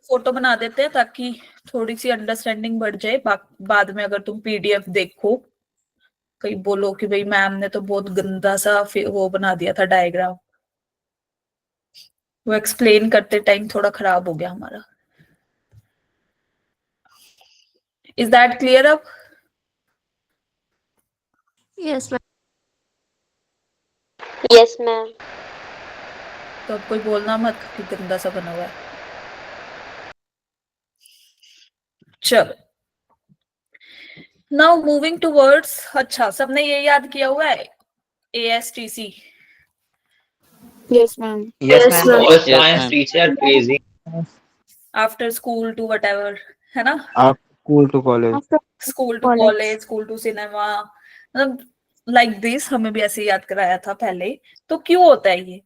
फोटो बना देते हैं ताकि थोड़ी सी अंडरस्टैंडिंग बढ़ जाए। बाद में अगर तुम पीडीएफ देखो, कहीं बोलो कि भाई मैम ने तो बहुत गंदा सा वो बना दिया था डायग्राम, वो एक्सप्लेन करते टाइम थोड़ा खराब हो गया हमारा। इज दैट क्लियर अब? Yes Yes, ma'am. तो अब कोई बोलना मत कि गंदा सा बना हुआ है। चलो, नाउ मूविंग टुवर्ड्स, अच्छा सबने ये याद किया हुआ है ASTC? Yes ma'am Yes, Yes, ma'am. ma'am. All science teacher crazy. After school to whatever, है ना? School to college. School to College. College, school to cinema, मतलब लाइक दिस हमें भी ऐसे याद कराया था पहले। तो क्यों होता है ये?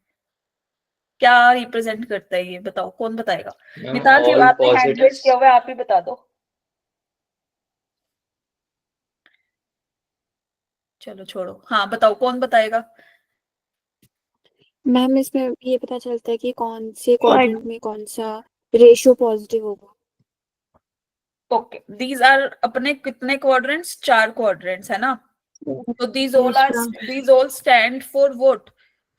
क्या रिप्रेजेंट करता है ये? बताओ, कौन बताएगा? नितांत, all आपने हैंड रेज positives. किया हुआ है, आप ही बता दो। चलो छोड़ो, हाँ बताओ, कौन बताएगा? मैम इसमें ये पता चलता है कि कौन से क्वाड्रेंट में कौन सा रेशियो पॉजिटिव होगा। ओके, दीज आर अपने कितने क्वाड्रेंट्स? 4 क्वाड्रेंट्स, है ना? तो these all stand for what?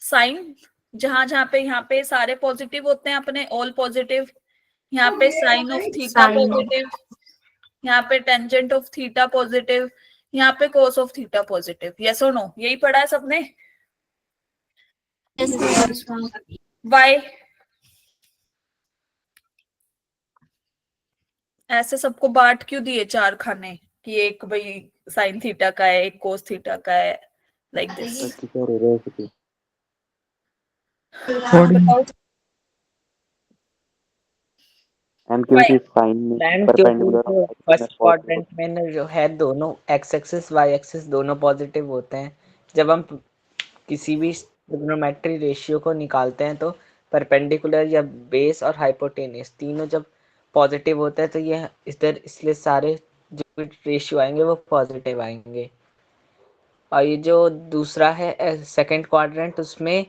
Sine, जहां जहां पे यहाँ पे सारे पॉजिटिव होते हैं अपने, ऑल पॉजिटिव। यहाँ पे sine of theta Sin. Positive, यहाँ पे टेंजेंट ऑफ थीटा पॉजिटिव, यहाँ पे cos of theta positive. Yes और नो? यही पढ़ा है सबने? वाई? ऐसे सबको बांट क्यों दिए 4 खाने कि एक भाई साइन थीटा का है, एक कोस थीटा का है, लाइक दिस? बताओ। मैम क्योंकि फर्स्ट क्वाड्रेंट में ना जो है दोनों एक्स एक्सिस वाई एक्सिस दोनों पॉजिटिव होते हैं। जब हम किसी भी ट्रिग्नोमेट्री रेशियो को निकालते हैं तो परपेंडिकुलर या बेस और हाइपोटेनस तीनों जब पॉजिटिव होते हैं तो ये इधर, इसलिए सारे जो भी रेशियो आएंगे वो पॉजिटिव आएंगे। और ये जो दूसरा है सेकंड क्वाड्रेंट, उसमें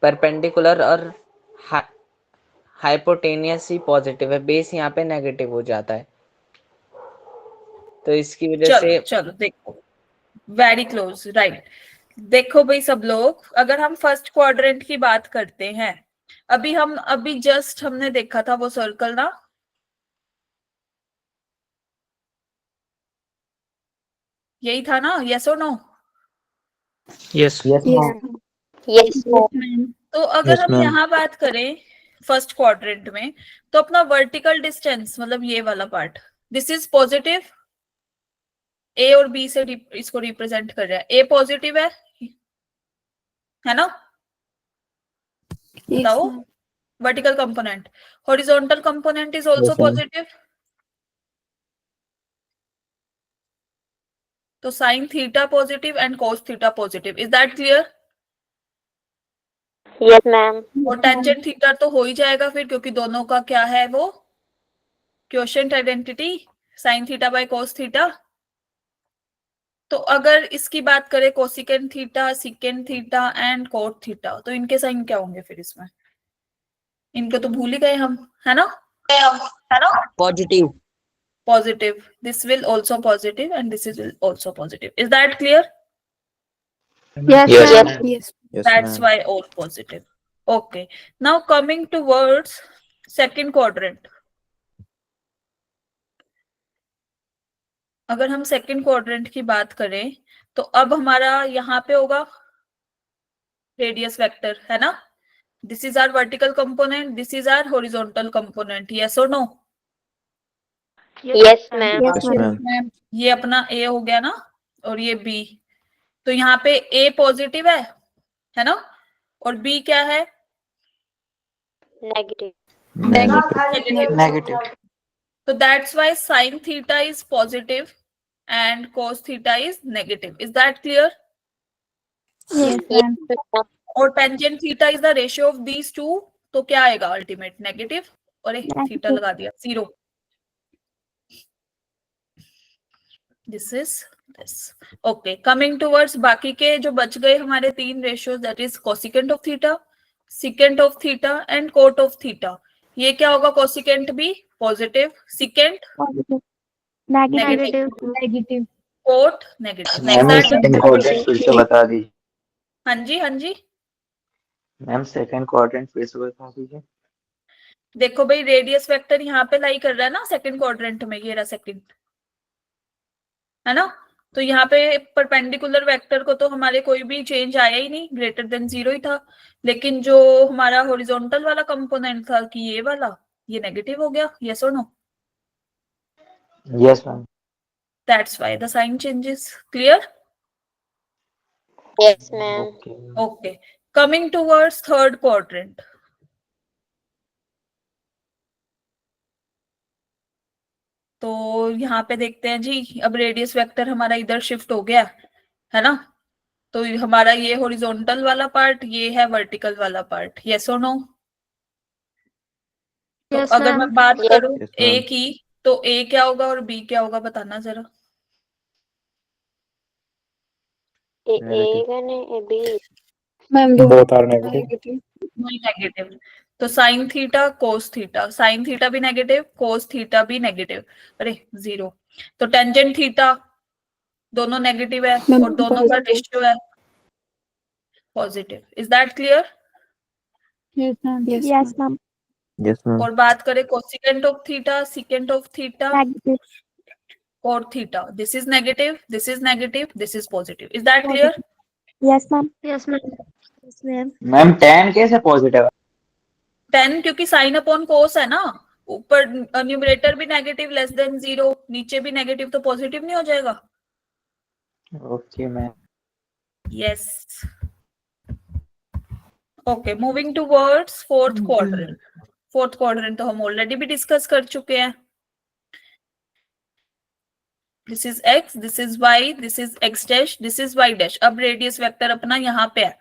परपेंडिकुलर और हाइपोटेनियस ही पॉजिटिव है, बेस यहाँ पे नेगेटिव हो जाता है। तो इसकी वजह से चलो देखो, वेरी क्लोज, राइट। देखो भाई सब लोग, अगर हम फर्स्ट क्वाड्रेंट की बात करते हैं, अभी जस्ट हमने देखा था वो सर्कल ना, यही था ना? यस और नो? Yes Yes, ma'am. तो अगर Yes, हम ma'am. यहाँ बात करें फर्स्ट क्वाड्रेंट में, तो अपना वर्टिकल डिस्टेंस मतलब ये वाला पार्ट, दिस इज पॉजिटिव, ए और बी से इसको रिप्रेजेंट कर रहा है। ए पॉजिटिव है ना, बताओ। Vertical component, horizontal component is also positive, तो sine theta positive and cos theta positive, is that clear? Yes, ma'am. और टेंजेंट थीटा तो हो ही जाएगा फिर, क्योंकि दोनों का क्या है वो quotient identity, sine theta by cos theta. तो अगर इसकी बात करें cosecant theta, secant theta and cot theta, तो इनके साइन क्या होंगे फिर इसमें? इनको तो भूल ही गए हम, है ना? Positive. Positive. This will also positive and this is also positive. Is that clear? Yes, Yes, ma'am. ma'am. Yes. That's why all positive. Okay. Now coming towards second quadrant. अगर हम सेकंड क्वाड्रेंट की बात करें तो अब हमारा यहाँ पे होगा रेडियस वेक्टर, है ना? This is our vertical component, this is our horizontal component, yes और no? Yes, ma'am. Yes, ma'am. ये अपना ए हो गया ना, और ये बी। तो यहाँ पे ए पॉजिटिव है ना, और बी क्या है? Negative. Negative. So that's why sin theta is positive and cos theta is negative. Is that clear? Yes, Yes, ma'am. ma'am. और tangent theta is the ratio of these two, तो क्या आएगा ultimate? Negative, और एक theta लगा दिया, 0. This is this. Okay, coming towards बाकी के जो बच गए हमारे 3 ratios, that is cosecant of theta, secant of theta and cot of theta. ये क्या होगा? कोसिकेंट भी positive, secant Positive. Negative. Negative. Cot negative. Ma'am second quadrant फिर से बता दीजिए। हाँ जी, हाँ जी। मैम सेकंड क्वाड्रेंट फिर से बता दीजिए। देखो भाई, रेडियस वेक्टर यहाँ पे लाई कर रहा है ना सेकंड क्वाड्रेंट में, ये रहा सेकंड, है ना? तो यहाँ पे परपेंडिकुलर वेक्टर को तो हमारे कोई भी चेंज आया ही नहीं, ग्रेटर देन 0 ही था। लेकिन जो हमारा हॉरिजॉन्टल वाला कंपोनेंट था कि ये वाला, ये नेगेटिव हो गया, यस और no? Yes ma'am. That's why the sine changes. Clear? Yes, ma'am. Okay, coming towards third quadrant. तो यहाँ पे देखते हैं जी, अब रेडियस वेक्टर हमारा इधर शिफ्ट हो गया, है ना? तो हमारा ये हॉरिजॉन्टल वाला पार्ट, ये है वर्टिकल वाला पार्ट, यस और नो? तो Yes, अगर ma'am. मैं बात Yes. करूं Yes, ए ma'am. की, तो ए क्या होगा और बी क्या होगा, बताना जरा। Negative. A, B. Ma'am, Both are negative. Negative. तो sine theta cos theta, sine theta भी नेगेटिव, कोस थीटा भी नेगेटिव, अरे 0। तो टेंजेंट थीटा दोनों नेगेटिव है Ma'am, और दोनों का रेशियो है positive. Is that clear? Yes, ma'am. Yes, ma'am. Yes, ma'am. और बात करें cosecant of theta, secant of theta, Negative. और theta, this is negative, this is negative, this is positive. Is that clear? Yes, ma'am. Yes, ma'am. Yes, ma'am. Ma'am tan कैसे positive है? 10 क्योंकि sine upon कोस है ना, ऊपर numerator भी negative less than 0, नीचे भी नेगेटिव, तो पॉजिटिव नहीं हो जाएगा? Okay ma'am. Yes. Okay, moving towards fourth quadrant. Fourth quadrant तो हम ऑलरेडी भी डिस्कस कर चुके हैं। This is X, this is Y, this is X dash, this is Y dash. अब रेडियस वेक्टर अपना यहाँ पे है,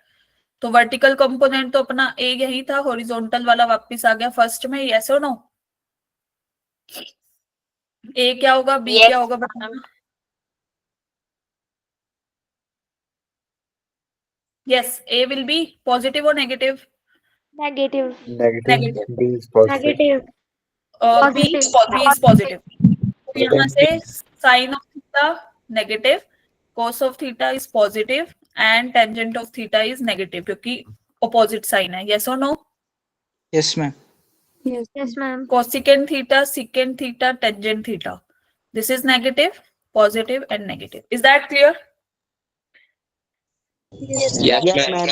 तो वर्टिकल कंपोनेंट तो अपना ए यही था, हॉरिजॉन्टल वाला वापस आ गया फर्स्ट में, यस और नो? ए क्या होगा, बी Yes. क्या होगा, बताना। Yes, A will be positive और negative? Negative. Negative. B is positive. Negative. B is positive. तो यहाँ से sine of theta negative, cos of theta is positive and tangent of theta is negative, क्योंकि opposite sign है, yes और no? Yes ma'am. Yes. Yes, ma'am. Cosecant theta, secant theta, tangent theta, this is negative, positive and negative. Is that clear? Yes ma'am.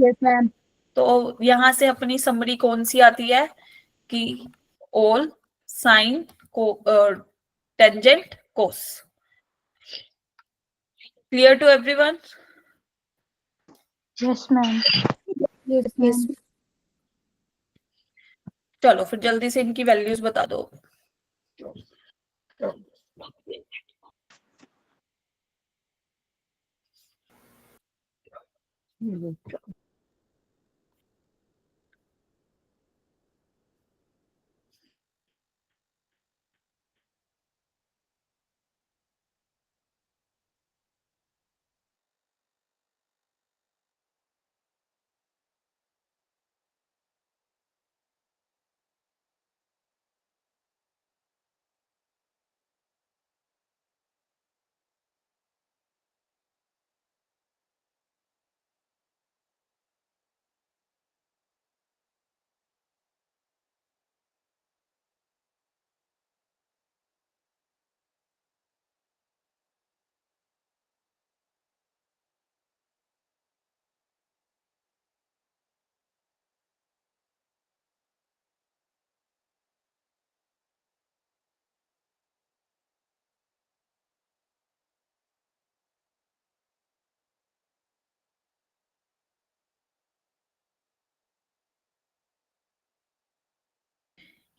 Yes, ma'am. तो यहाँ से अपनी summary कौन सी आती है कि ऑल साइन को tangent cos. Clear to everyone? Yes ma'am. Yes. चलो फिर जल्दी से इनकी वैल्यूज बता दो।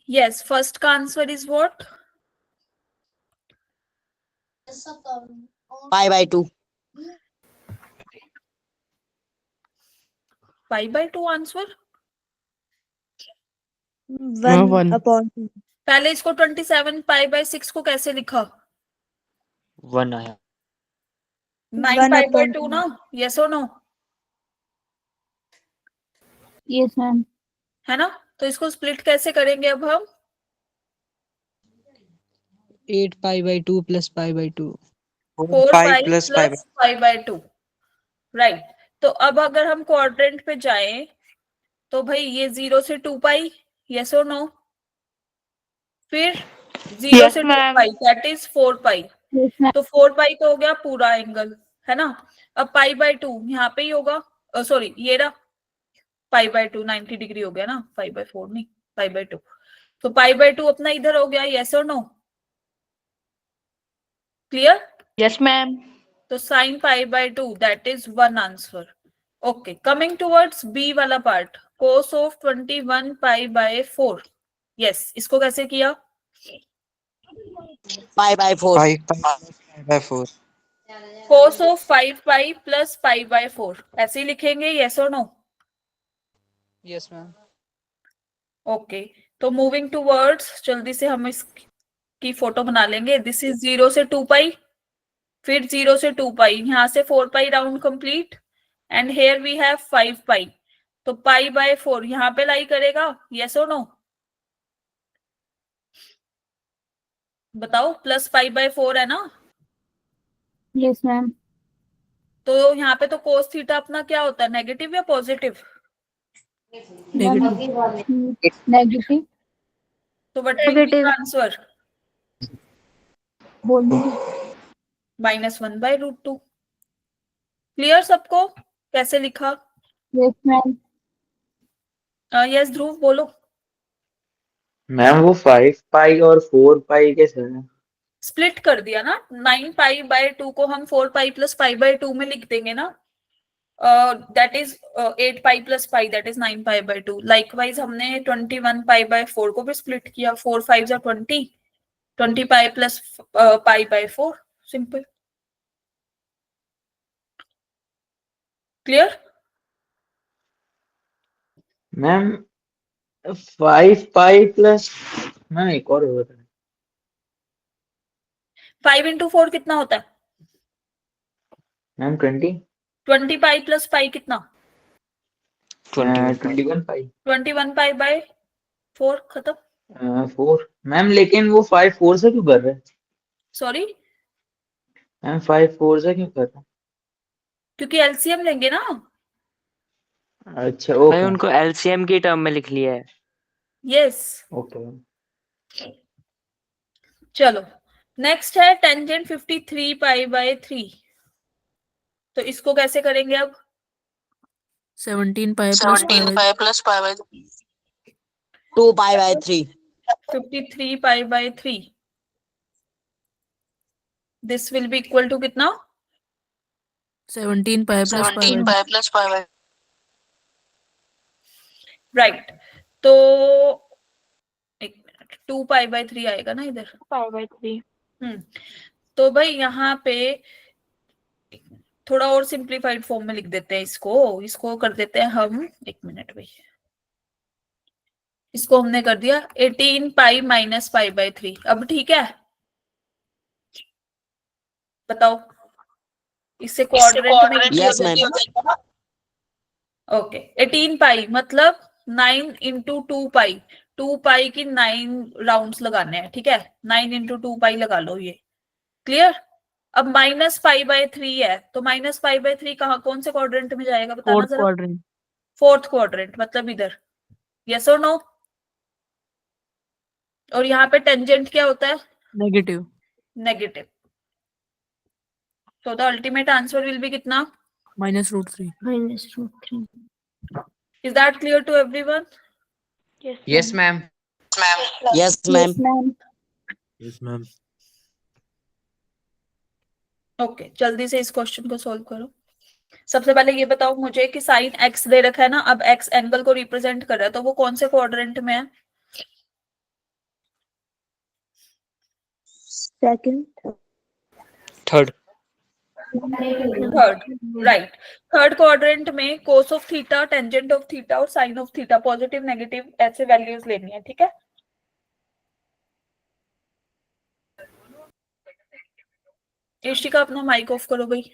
यस, फर्स्ट का answer is what? π/2 π/2 answer. 1 upon 2. पहले इसको 27 π/6 को कैसे लिखा? 1 आया। 9 1 upon π/2 2. ना? यस और नो? Yes ma'am. है ना? तो इसको स्प्लिट कैसे करेंगे अब हम? 8π/2 + π/2 4 पाई प्लस π/2। राइट। तो अब अगर हम क्वाड्रेंट पे जाएं तो भाई ये 0 से 2 पाई, यस और नो? फिर 0 से 2 पाई दैट इज 4 पाई। तो 4 पाई तो हो गया पूरा एंगल, है ना? अब π/2 यहाँ पे ही होगा, सॉरी ये रहा π/2 90 डिग्री हो गया ना, 5/4 नहीं π/2। तो π/2 अपना इधर हो गया, यस और नो? क्लियर? Yes ma'am. तो sin π/2 that is 1 answer. Okay, coming towards B वाला पार्ट, cos ऑफ 21 π/4। यस, इसको कैसे किया? π/4 cos ऑफ 5 पाई प्लस π/4 ऐसे ही लिखेंगे, यस और नो? Yes ma'am. ओके, तो मूविंग टुवर्ड्स, जल्दी से हम इसकी फोटो बना लेंगे। दिस इज 0 से 2 पाई, फिर 0 से 2 पाई, यहाँ से 4 pi round complete, and here we have 5 pi. तो π/4 यहाँ पे लाई करेगा, यस और नो? बताओ, प्लस π/4 है ना? Yes ma'am. तो यहाँ पे तो कोस थीटा अपना क्या होता है, नेगेटिव या पॉजिटिव? नेगेटिव। तो what will be the answer? -1/√2। Clear सबको कैसे लिखा? Yes ma'am. यस ध्रुव बोलो। मैम वो 5 पाई और 4 पाई कैसे है? स्प्लिट कर दिया ना, 9 π/2 को हम 4 पाई प्लस π/2 में लिख देंगे ना, that is 8 pi plus pi that is 9 π/2। Likewise हमने 21 π/4 को भी स्प्लिट किया, 4 5 जा 20 pi plus π/4, simple. Clear? Ma'am 5 pi plus, ma'am एक और होता है। 5 × 4 कितना होता है? मैम 20 पाई प्लस पाई कितना? 21 पाई। 21 π/4 खत्म। 4 मैम, लेकिन वो 5 4 से क्यों कर रहे हैं? सॉरी, मैम 5 4 से क्यों कर रहे हैं? क्योंकि एलसीएम लेंगे ना। अच्छा भाई ओके उनको एलसीएम की टर्म में लिख लिया है। यस। ओके। चलो नेक्स्ट है टेंजेंट 53 π/3। तो इसको कैसे करेंगे अब? 17 π + π/3 2 π/3 53 π/3 this will be equal to कितना? 17 पाई प्लस 5 राइट, तो एक मिनट, 2 पाई बाय 3 आएगा ना इधर, पाई 3। तो भाई यहाँ पे थोड़ा और सिंप्लीफाइड फॉर्म में लिख देते हैं इसको कर देते हैं हम, एक मिनट भाई, इसको हमने कर दिया 18 पाई माइनस पाई बाय 3। अब ठीक है, बताओ इससे क्वाड्रेंट में यस मैम। ओके, 18 पाई मतलब 9 इंटू 2 पाई, 2 पाई की 9 राउंड्स लगाने हैं, ठीक है, 9 इंटू 2 पाई लगा लो, ये क्लियर। अब माइनस पाई बाय 3 है, तो माइनस पाई बाय 3 कहाँ, कौन से क्वाड्रेंट में जाएगा बताना फोर्थ जरा? क्वाड्रेंट। फोर्थ क्वाड्रेंट, मतलब इधर, यस और नो? और यहाँ पे टेंजेंट क्या होता है? नेगेटिव। नेगेटिव। तो the ultimate answer will be कितना? -√3। -√3। Is that clear to everyone? Yes ma'am. Yes ma'am. Yes ma'am. Okay, जल्दी से इस क्वेश्चन को सॉल्व करो। सबसे पहले ये बताओ मुझे कि साइन एक्स दे रखा है ना, अब एक्स एंगल को रिप्रेजेंट कर रहा है, तो वो कौन से क्वाड्रेंट में है? Second. Third. Third, right. Third quadrant में cos of theta, tangent of theta और sine of theta, positive negative ऐसे वैल्यूज लेनी है, ठीक है। इशिका अपना माइक ऑफ करो भाई।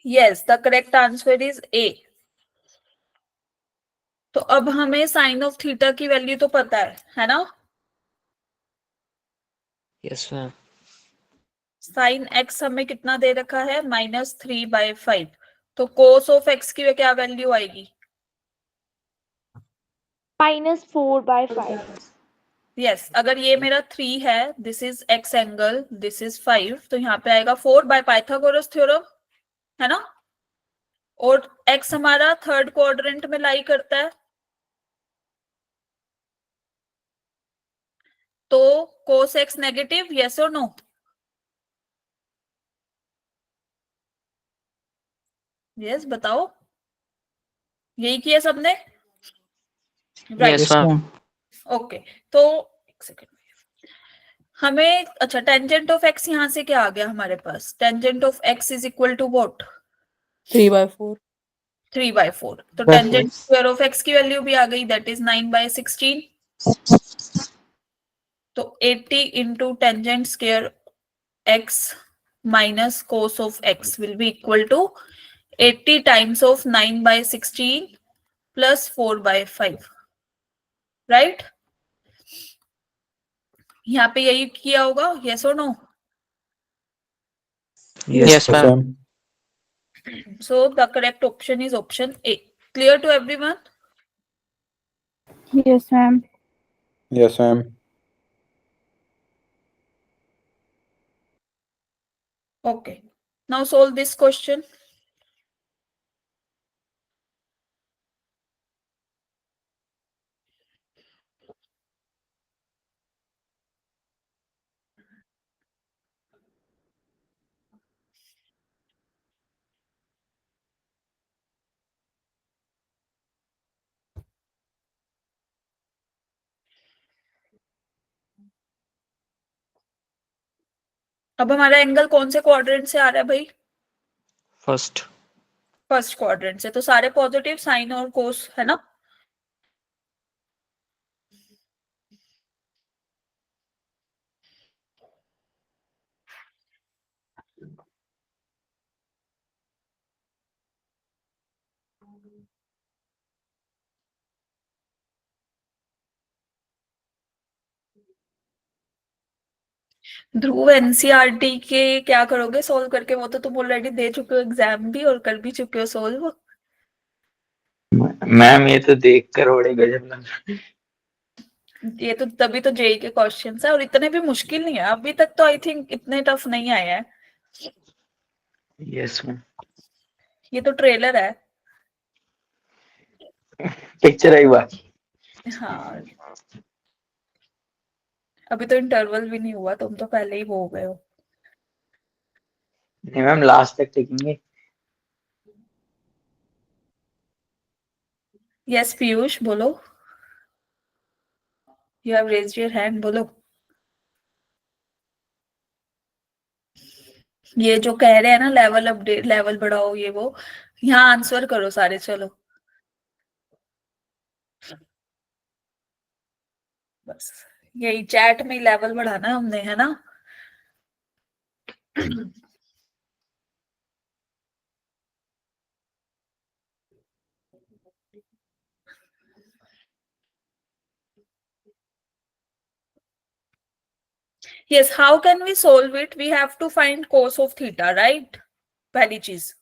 Yes, the correct answer is a. तो अब हमें साइन ऑफ थीटा की वैल्यू तो पता है ना? Yes ma'am. साइन एक्स हमें कितना दे रखा है? -3/5। तो कोस ऑफ एक्स की क्या वैल्यू आएगी? -4/5। यस, अगर ये मेरा 3 है, this is x angle, this is 5, तो यहाँ पे आएगा 4 बाय पाइथागोरस थ्योरम, है ना। और एक्स हमारा थर्ड क्वाड्रेंट में लाई करता है, तो कोस एक्स नेगेटिव, यस और नो? यस, बताओ, यही किया सबने? Yes ma'am. ओके, तो एक सेकेंड, हमें अच्छा टेंजेंट ऑफ एक्स यहाँ से क्या आ गया हमारे पास? Tangent of X is equal to what? 3/4। 3/4। तो टेंजेंट स्क्वायर ऑफ एक्स की वैल्यू भी आ गई, दैट इज 9/16। तो 80 into tangent square X minus cos of X will be equal to 80 times of 9/16 plus 4/5, right? यहाँ पे यही किया होगा, यस और no? Yes ma'am. So the correct option is option A. Clear to everyone? Yes, ma'am. Yes, ma'am. Okay. Now solve this question. अब हमारा angle कौन से क्वाड्रेंट से आ रहा है भाई? फर्स्ट। फर्स्ट क्वाड्रेंट से, तो सारे पॉजिटिव साइन और कोस है ना? ध्रुव, एनसीईआरटी के क्या करोगे सोल्व करके? वो तो तुम ऑलरेडी दे चुके हो एग्जाम भी और कर भी चुके हो सोल्व। मैम ये तो देख कर बड़े गजब लग रहा है। ये तो तभी तो जेई के क्वेश्चन है और इतने भी मुश्किल नहीं है अभी तक, तो आई थिंक इतने टफ नहीं आए हैं। Yes ma'am. ये तो ट्रेलर है। पिक्चर आई बात। हाँ, अभी तो इंटरवल भी नहीं हुआ, तुम तो पहले ही वो हो गए हो। नहीं मैम, लास्ट तक टिकेंगे। यस पीयूष बोलो, you have raised your hand, बोलो। ये जो कह रहे हैं ना लेवल अपडेट, लेवल बढ़ाओ, ये वो, यहाँ आंसर करो सारे, चलो बस यही चैट में लेवल बढ़ाना है हमने, है ना? Yes, how can we solve it? We have to find cos of theta, right? पहली चीज।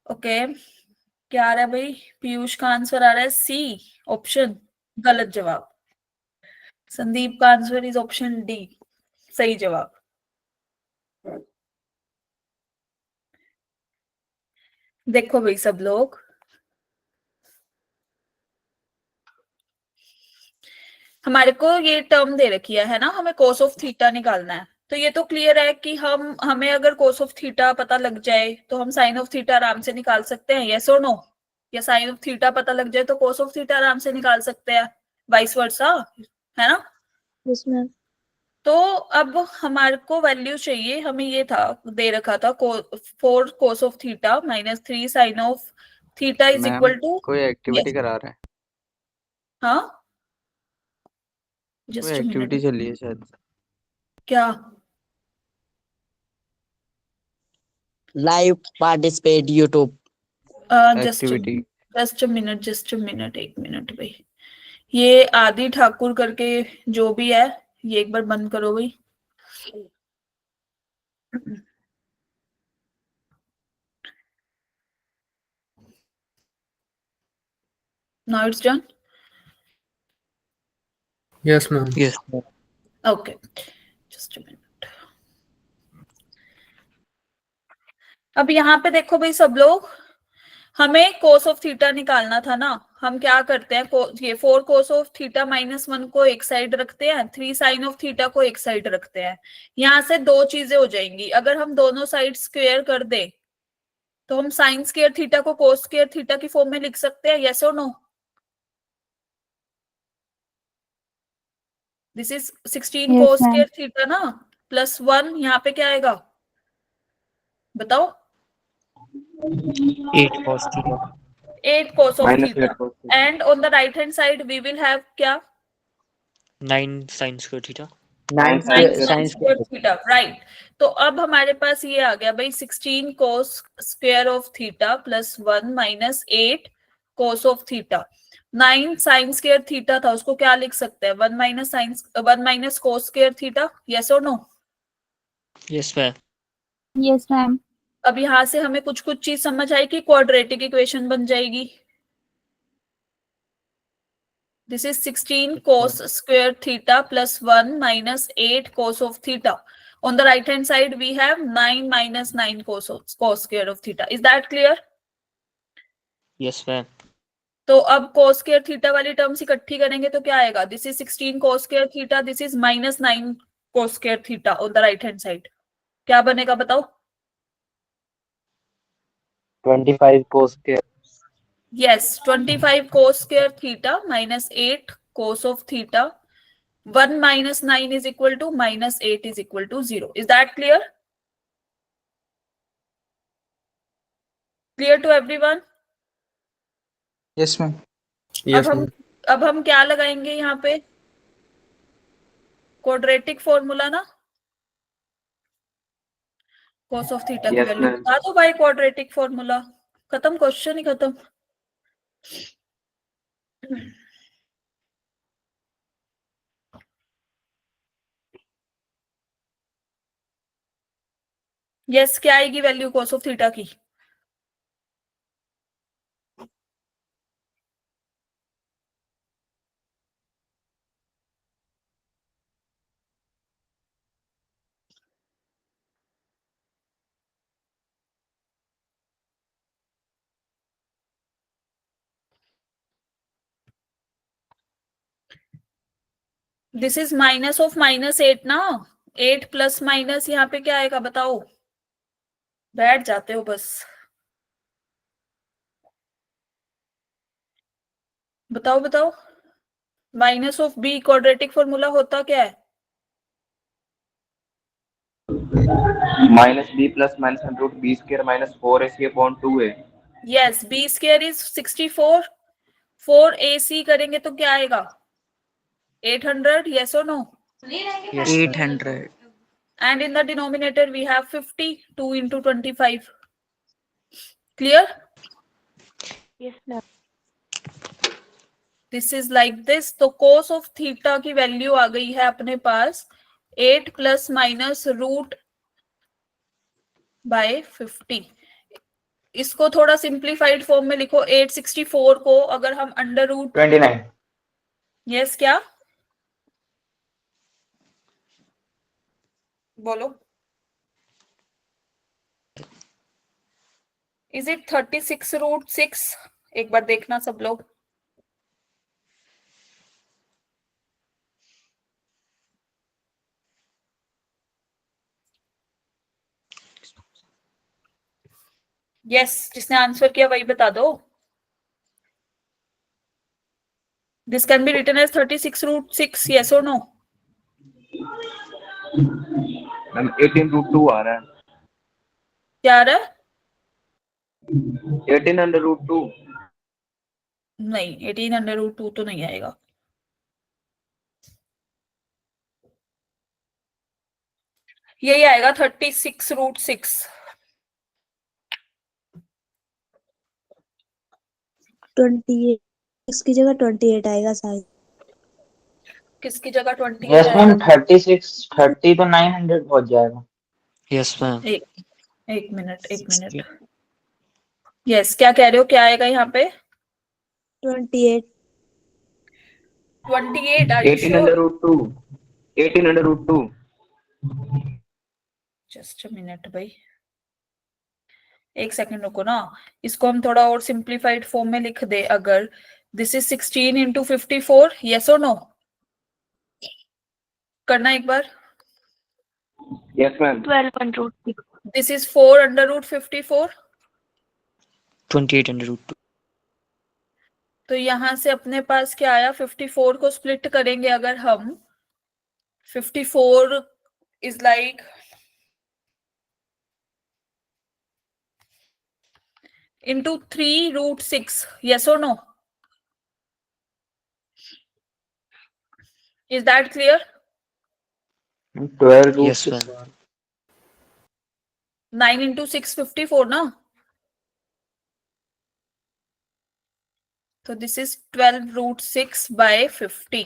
ओके, क्या आ रहा है भाई? पीयूष का आंसर आ रहा है सी ऑप्शन, गलत जवाब। संदीप का आंसर इज ऑप्शन डी, सही जवाब। देखो भाई सब लोग, हमारे को ये टर्म दे रखी है ना, हमें कोस ऑफ थीटा निकालना है। तो ये तो क्लियर है कि हमें अगर कोस ऑफ थीटा पता लग जाए तो हम साइन ऑफ थीटा आराम से निकाल सकते हैं, यस और नो? या साइन ऑफ थीटा पता लग जाए तो कोस ऑफ थीटा आराम से निकाल सकते हैं, वाइस वर्सा, है ना? Yes ma'am. तो अब हमारे को वैल्यू चाहिए, हमें ये था दे रखा था 4 cos of theta minus 3 sine of theta is equal to, कोई एक्टिविटी करा रहा है, हाँ कोई जस्ट एक्टिविटी चल रही है शायद। क्या? Live participate YouTube activity. Just a minute, एक मिनट भाई। ये आदि ठाकुर करके जो भी है, ये एक बार बंद करो भाई। Now it's done. Yes ma'am. Yes. Okay, just a minute. अब यहाँ पे देखो भाई सब लोग, हमें कोस ऑफ थीटा निकालना था ना। हम क्या करते हैं, ये 4 कोस ऑफ थीटा माइनस 1 को एक साइड रखते हैं, 3 साइन ऑफ थीटा को एक साइड रखते हैं। यहाँ से दो चीजें हो जाएंगी, अगर हम दोनों साइड स्क्वायर कर दे तो हम साइन स्क्वायर थीटा को कोस स्क्वायर थीटा की फॉर्म में लिख सकते हैं, यस और no? This is 16 Yes, cos ma'am. Square theta ना, प्लस 1 यहाँ पे क्या आएगा बताओ? 8 cos theta. 8 cos of Minus theta. 8 cos theta. And on the right hand side we will have क्या? 9 sin square theta. 9 sin square theta, right? तो अब हमारे पास ये आ गया भाई 16 cos square of theta plus 1 minus 8 cos of theta. 9 sin square theta था, उसको क्या लिख सकते हैं? 1 minus cos square theta, yes or no? Yes ma'am. Yes, ma'am. अब यहां से हमें कुछ कुछ चीज समझ आई कि क्वाड्रेटिक इक्वेशन बन जाएगी. This is 16 cos square theta plus 1 minus 8 cos of theta. On the right hand side, we have 9 minus 9 cos square of theta. Is that clear? Yes, ma'am. तो अब cos square theta वाली terms इकट्ठी करेंगे तो क्या आएगा? This is 16 cos square theta. This is minus 9 cos square theta on the right hand side. क्या बनेगा बताओ? 25 cos square. Yes, 25 cos square theta minus 8 cos of theta. 1 minus 9 is equal to minus 8 is equal to 0. Is that clear? Clear to everyone? Yes, ma'am. Yes, ma'am. अब हम क्या लगाएंगे यहाँ पे? Quadratic formula ना? cos of theta की value बता दो भाई. क्वाड्रेटिक फॉर्मूला खत्म, क्वेश्चन ही खत्म. यस, क्या आएगी वैल्यू cos of theta की? This is minus of minus 8 ना. 8 प्लस माइनस यहाँ पे क्या आएगा बताओ? बैठ जाते हो बस. बताओ बताओ. Minus of B quadratic formula होता क्या है? Minus B plus minus root B square minus 4ac upon 2a. Yes, B square is 64. 4ac करेंगे तो क्या आएगा? 800. Yes or no? Yes, 800. And in the denominator we have 50. 2 into 25. Clear? Yes, ma'am. This is like this. तो cos of theta की value आ गई है अपने पास 8 plus minus root bye 50. इसको थोड़ा सिंप्लीफाइड फॉर्म में लिखो. 864 को अगर हम अंडर रूट 29. यस, क्या बोलो? Is it 36 root 6? एक बार देखना सब लोग. यस, जिसने आंसर किया वही बता दो. This can be written as 36 root 6. Yes और नो? मैम 18 रूट 2 आ रहा है. क्या आ रहा है? 18 अंडर रूट 2. नहीं, 18 अंडर रूट 2 तो नहीं आएगा. यही आएगा 36 रूट 6. 28 इसकी जगह 28 आएगा शायद. किसकी जगह 28 यस मैम. आएगा? 36 30 तो 900 पहुंच जाएगा. yes, ma'am. एक मिनट. यस, क्या कह रहे हो? क्या आएगा यहाँ पे? 28. 28. 18 under root 2. 18 under root 2. Just a minute भाई, एक सेकंड रुको ना. इसको हम थोड़ा और सिंप्लीफाइड फॉर्म में लिख दे. अगर दिस इज 16 इंटू 54. यस और नो? करना एक बार. Yes ma'am. 12 under root 6. This is 4 under root 54. 28 under root 2. तो यहां से अपने पास क्या आया? 54 को स्प्लिट करेंगे अगर हम. 54 is like into 3 root 6. Yes or no? Is that clear? 12 root Yes, 6. ma'am. 9 into 6 54 ना. So this is 12 root 6 by 50.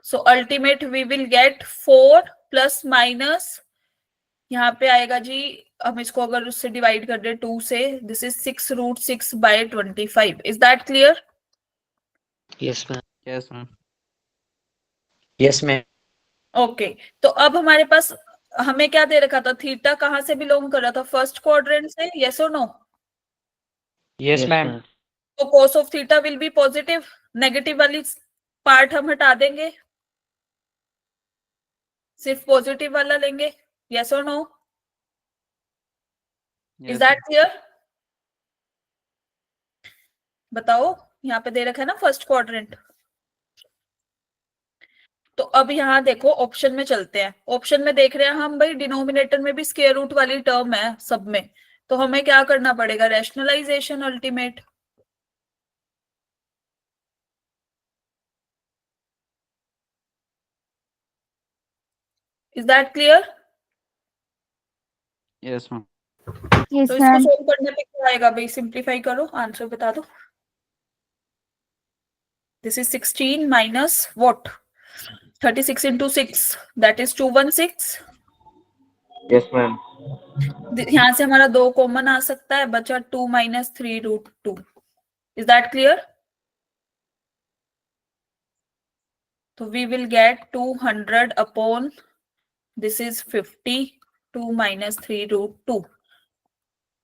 So ultimate we will get 4 plus minus यहाँ पे आएगा जी, हम इसको अगर उससे डिवाइड कर दे 2 से, this is 6√6/25. Is that clear? Yes, ma'am. Yes ma'am. Yes ma'am. Okay, तो अब हमारे पास हमें क्या दे रखा था, थीटा कहाँ से बिलोंग कर रहा था, फर्स्ट क्वाड्रेंट से, यस और नो? Yes ma'am. तो cos of theta will be positive, negative वाली पार्ट हम हटा देंगे, सिर्फ पॉजिटिव वाला लेंगे, यस और नो? Is that clear? बताओ, यहाँ पे दे रखा है ना फर्स्ट क्वाड्रेंट। तो अब यहाँ देखो, ऑप्शन में चलते हैं। ऑप्शन में देख रहे हैं हम भाई, डिनोमिनेटर में भी स्क्वायर रूट वाली टर्म है सब में, तो हमें क्या करना पड़ेगा, rationalization ultimate. Is that clear? Yes ma'am. तो इसको सोल्व करने पे क्या आएगा भाई, सिंप्लीफाई करो, आंसर बता दो। This is 16 minus what, 36 into 6, that is 216. Yes ma'am. यहाँ से हमारा 2 कॉमन आ सकता है, बचा 2 - 3√2. Is that clear? तो we will get 200 upon this is 50, 2 - 3√2.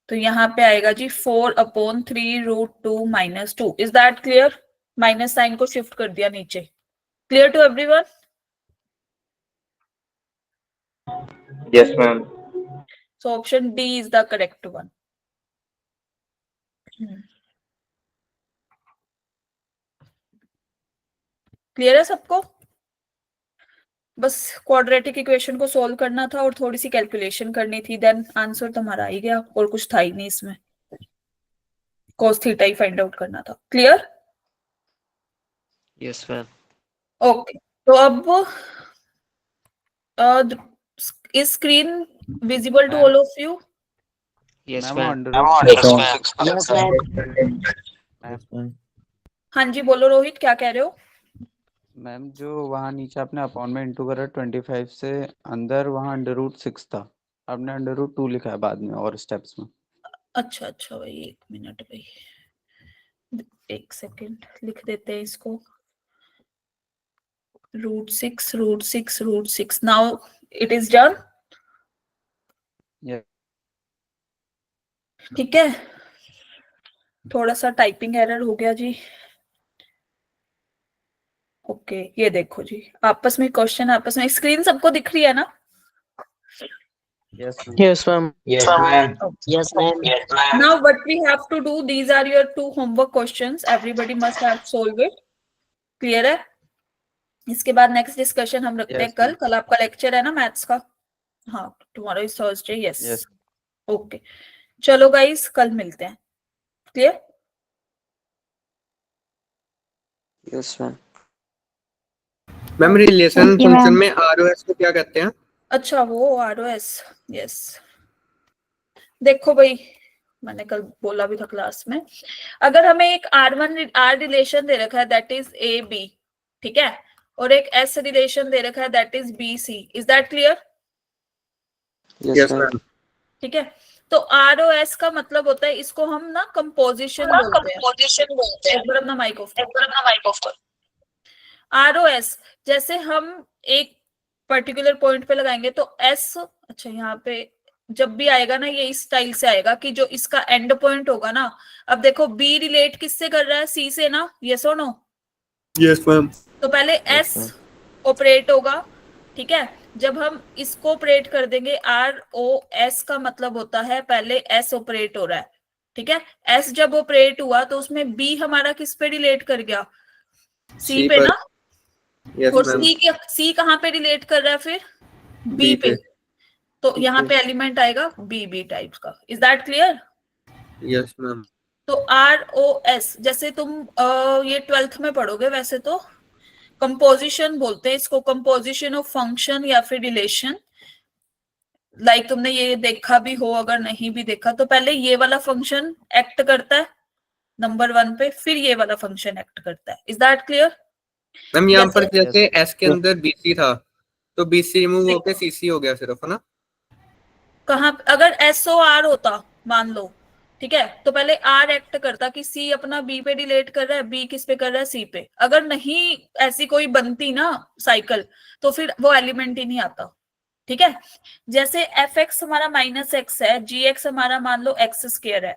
तो यहाँ पे आएगा जी 4/3√2 - 2. Is that clear? Minus sign को शिफ्ट कर दिया नीचे। Clear to everyone? Yes ma'am. So option D is the correct one. Clear है सबको? बस क्वाड्रेटिक इक्वेशन को सॉल्व करना था और थोड़ी सी कैलकुलेशन करनी थी, देन आंसर तुम्हारा आ ही गया, और कुछ था ही नहीं इसमें, cos थीटा ही फाइंड आउट करना था। क्लियर? Yes, ma'am. ओके, तो अब is screen visible to all of you? Yes, ma'am ma'am. हाँ जी, बोलो रोहित, क्या कह रहे हो? मैम जो वहाँ नीचे आपने अपॉन में इंटू करा 25 से, अंदर वहाँ √6 था, आपने √2 लिखा है बाद में और स्टेप्स में। अच्छा अच्छा भाई, 1 मिनट भाई, 1 सेकेंड लिख देते हैं इसको। √6 नाउ इट इज डन। ठीक है, थोड़ा सा टाइपिंग एरर हो गया जी। ओके, ये देखो जी, आपस में क्वेश्चन, आपस में स्क्रीन सबको दिख रही है ना? Yes Yes, ma'am. Yes ma'am. Yes, ma'am. Now what we have to do, these are your 2 homework questions, everybody must have solved it. Clear है? इसके बाद नेक्स्ट डिस्कशन हम रखते हैं Yes, कल। ma'am. कल आपका लेक्चर है ना मैथ्स का? हाँ, tomorrow is Thursday. Yes, Yes. Okay, चलो गाइस, कल मिलते हैं। Clear? Yes, ma'am. Ma'am relation function में आरओएस को क्या कहते हैं? अच्छा, वो आरओएस, यस। देखो भाई, मैंने कल बोला भी था क्लास में, अगर हमें एक R रिलेशन दे रखा है दैट इज AB, ठीक है, और एक S रिलेशन दे रखा है that is BC, is that clear? Yes, ma'am. ठीक है, तो ROS का मतलब होता है, इसको हम ना कंपोजिशन बोलते हैं। एक बार अपना माइक ऑफ कर। ROS जैसे हम एक पर्टिकुलर पॉइंट पे लगाएंगे तो S, अच्छा यहाँ पे जब भी आएगा ना, ये इस स्टाइल से आएगा कि जो इसका एंड पॉइंट होगा ना, अब देखो B रिलेट किससे कर रहा है, C से ना, यस और नो? Yes ma'am. तो पहले S ऑपरेट होगा, ठीक है, जब हम इसको ऑपरेट कर देंगे, ROS का मतलब होता है पहले S ऑपरेट हो रहा है, ठीक है। S जब ऑपरेट हुआ तो उसमें B हमारा किस पे रिलेट कर गया, C पे ना, और C कहाँ पे रिलेट कर रहा है फिर, B पे, तो यहाँ पे एलिमेंट आएगा BB टाइप का। Is that clear? Yes ma'am. तो ROS जैसे तुम ये 12th में पढ़ोगे, वैसे तो कंपोजिशन बोलते हैं इसको, कंपोजिशन ऑफ फंक्शन या फिर रिलेशन। लाइक तुमने ये देखा भी हो, अगर नहीं भी देखा तो पहले ये वाला फंक्शन एक्ट करता है नंबर 1 पे, फिर ये वाला फंक्शन एक्ट करता है। Is that clear? मैम यहाँ पर जैसे S के अंदर BC था, तो BC रिमूव होके CC हो गया सिर्फ, है ना? कहाँ, अगर SOR होता मान लो, ठीक है, तो पहले R एक्ट करता कि C अपना B पे डिलेट कर रहा है, B किस पे कर रहा है, C पे। अगर नहीं ऐसी कोई बनती ना साइकिल, तो फिर वो एलिमेंट ही नहीं आता। ठीक है, जैसे fx हमारा -x है, gx हमारा मान लो x² है।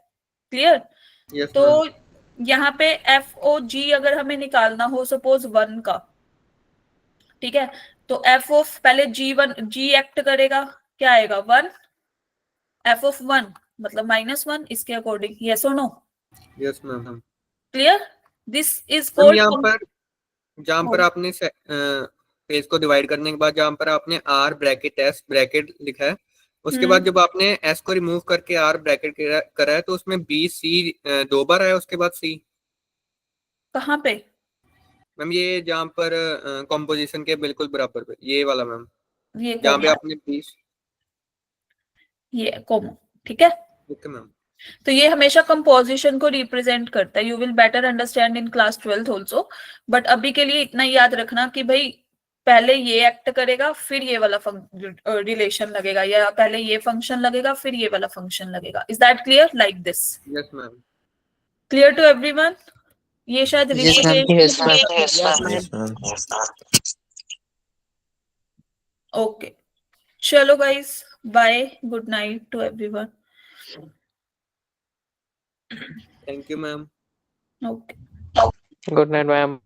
क्लियर? Yes, तो ma'am. यहाँ पे FOG अगर हमें निकालना हो सपोज 1 का, ठीक है, तो f ऑफ पहले g एक्ट करेगा, क्या आएगा 1, f ऑफ 1 मतलब -1 इसके अकॉर्डिंग। यस और no? Yes, ma'am. Clear? This is ma'am called, जहाँ पर आपने पेज को डिवाइड करने के बाद जहाँ पर आपने R ब्रैकेट S ब्रैकेट लिखा है, उसके बाद जब आपने S को रिमूव करके R ब्रैकेट करा है, तो उसमें B C 2 बार आया, उसके बाद C। कहाँ पे मैम ये जहाँ पर कॉम्पोजिशन के बिल्कुल बराबर पे, ये वाला मैम, ये जहाँ पे कॉमा, आपने 20। ये कॉमा, ठीक है। Okay ma'am. तो ये हमेशा कंपोजिशन को रिप्रेजेंट करता है। You will better understand in class 12th also, but अभी के लिए इतना याद रखना कि भाई पहले ये एक्ट करेगा फिर ये वाला रिलेशन लगेगा, या पहले ये फंक्शन लगेगा फिर ये वाला फंक्शन लगेगा। Is that clear? Like this. Yes ma'am. Clear to everyone? ये शायद ओके, चलो guys, bye, good night to everyone. Thank you ma'am. Okay, good night ma'am.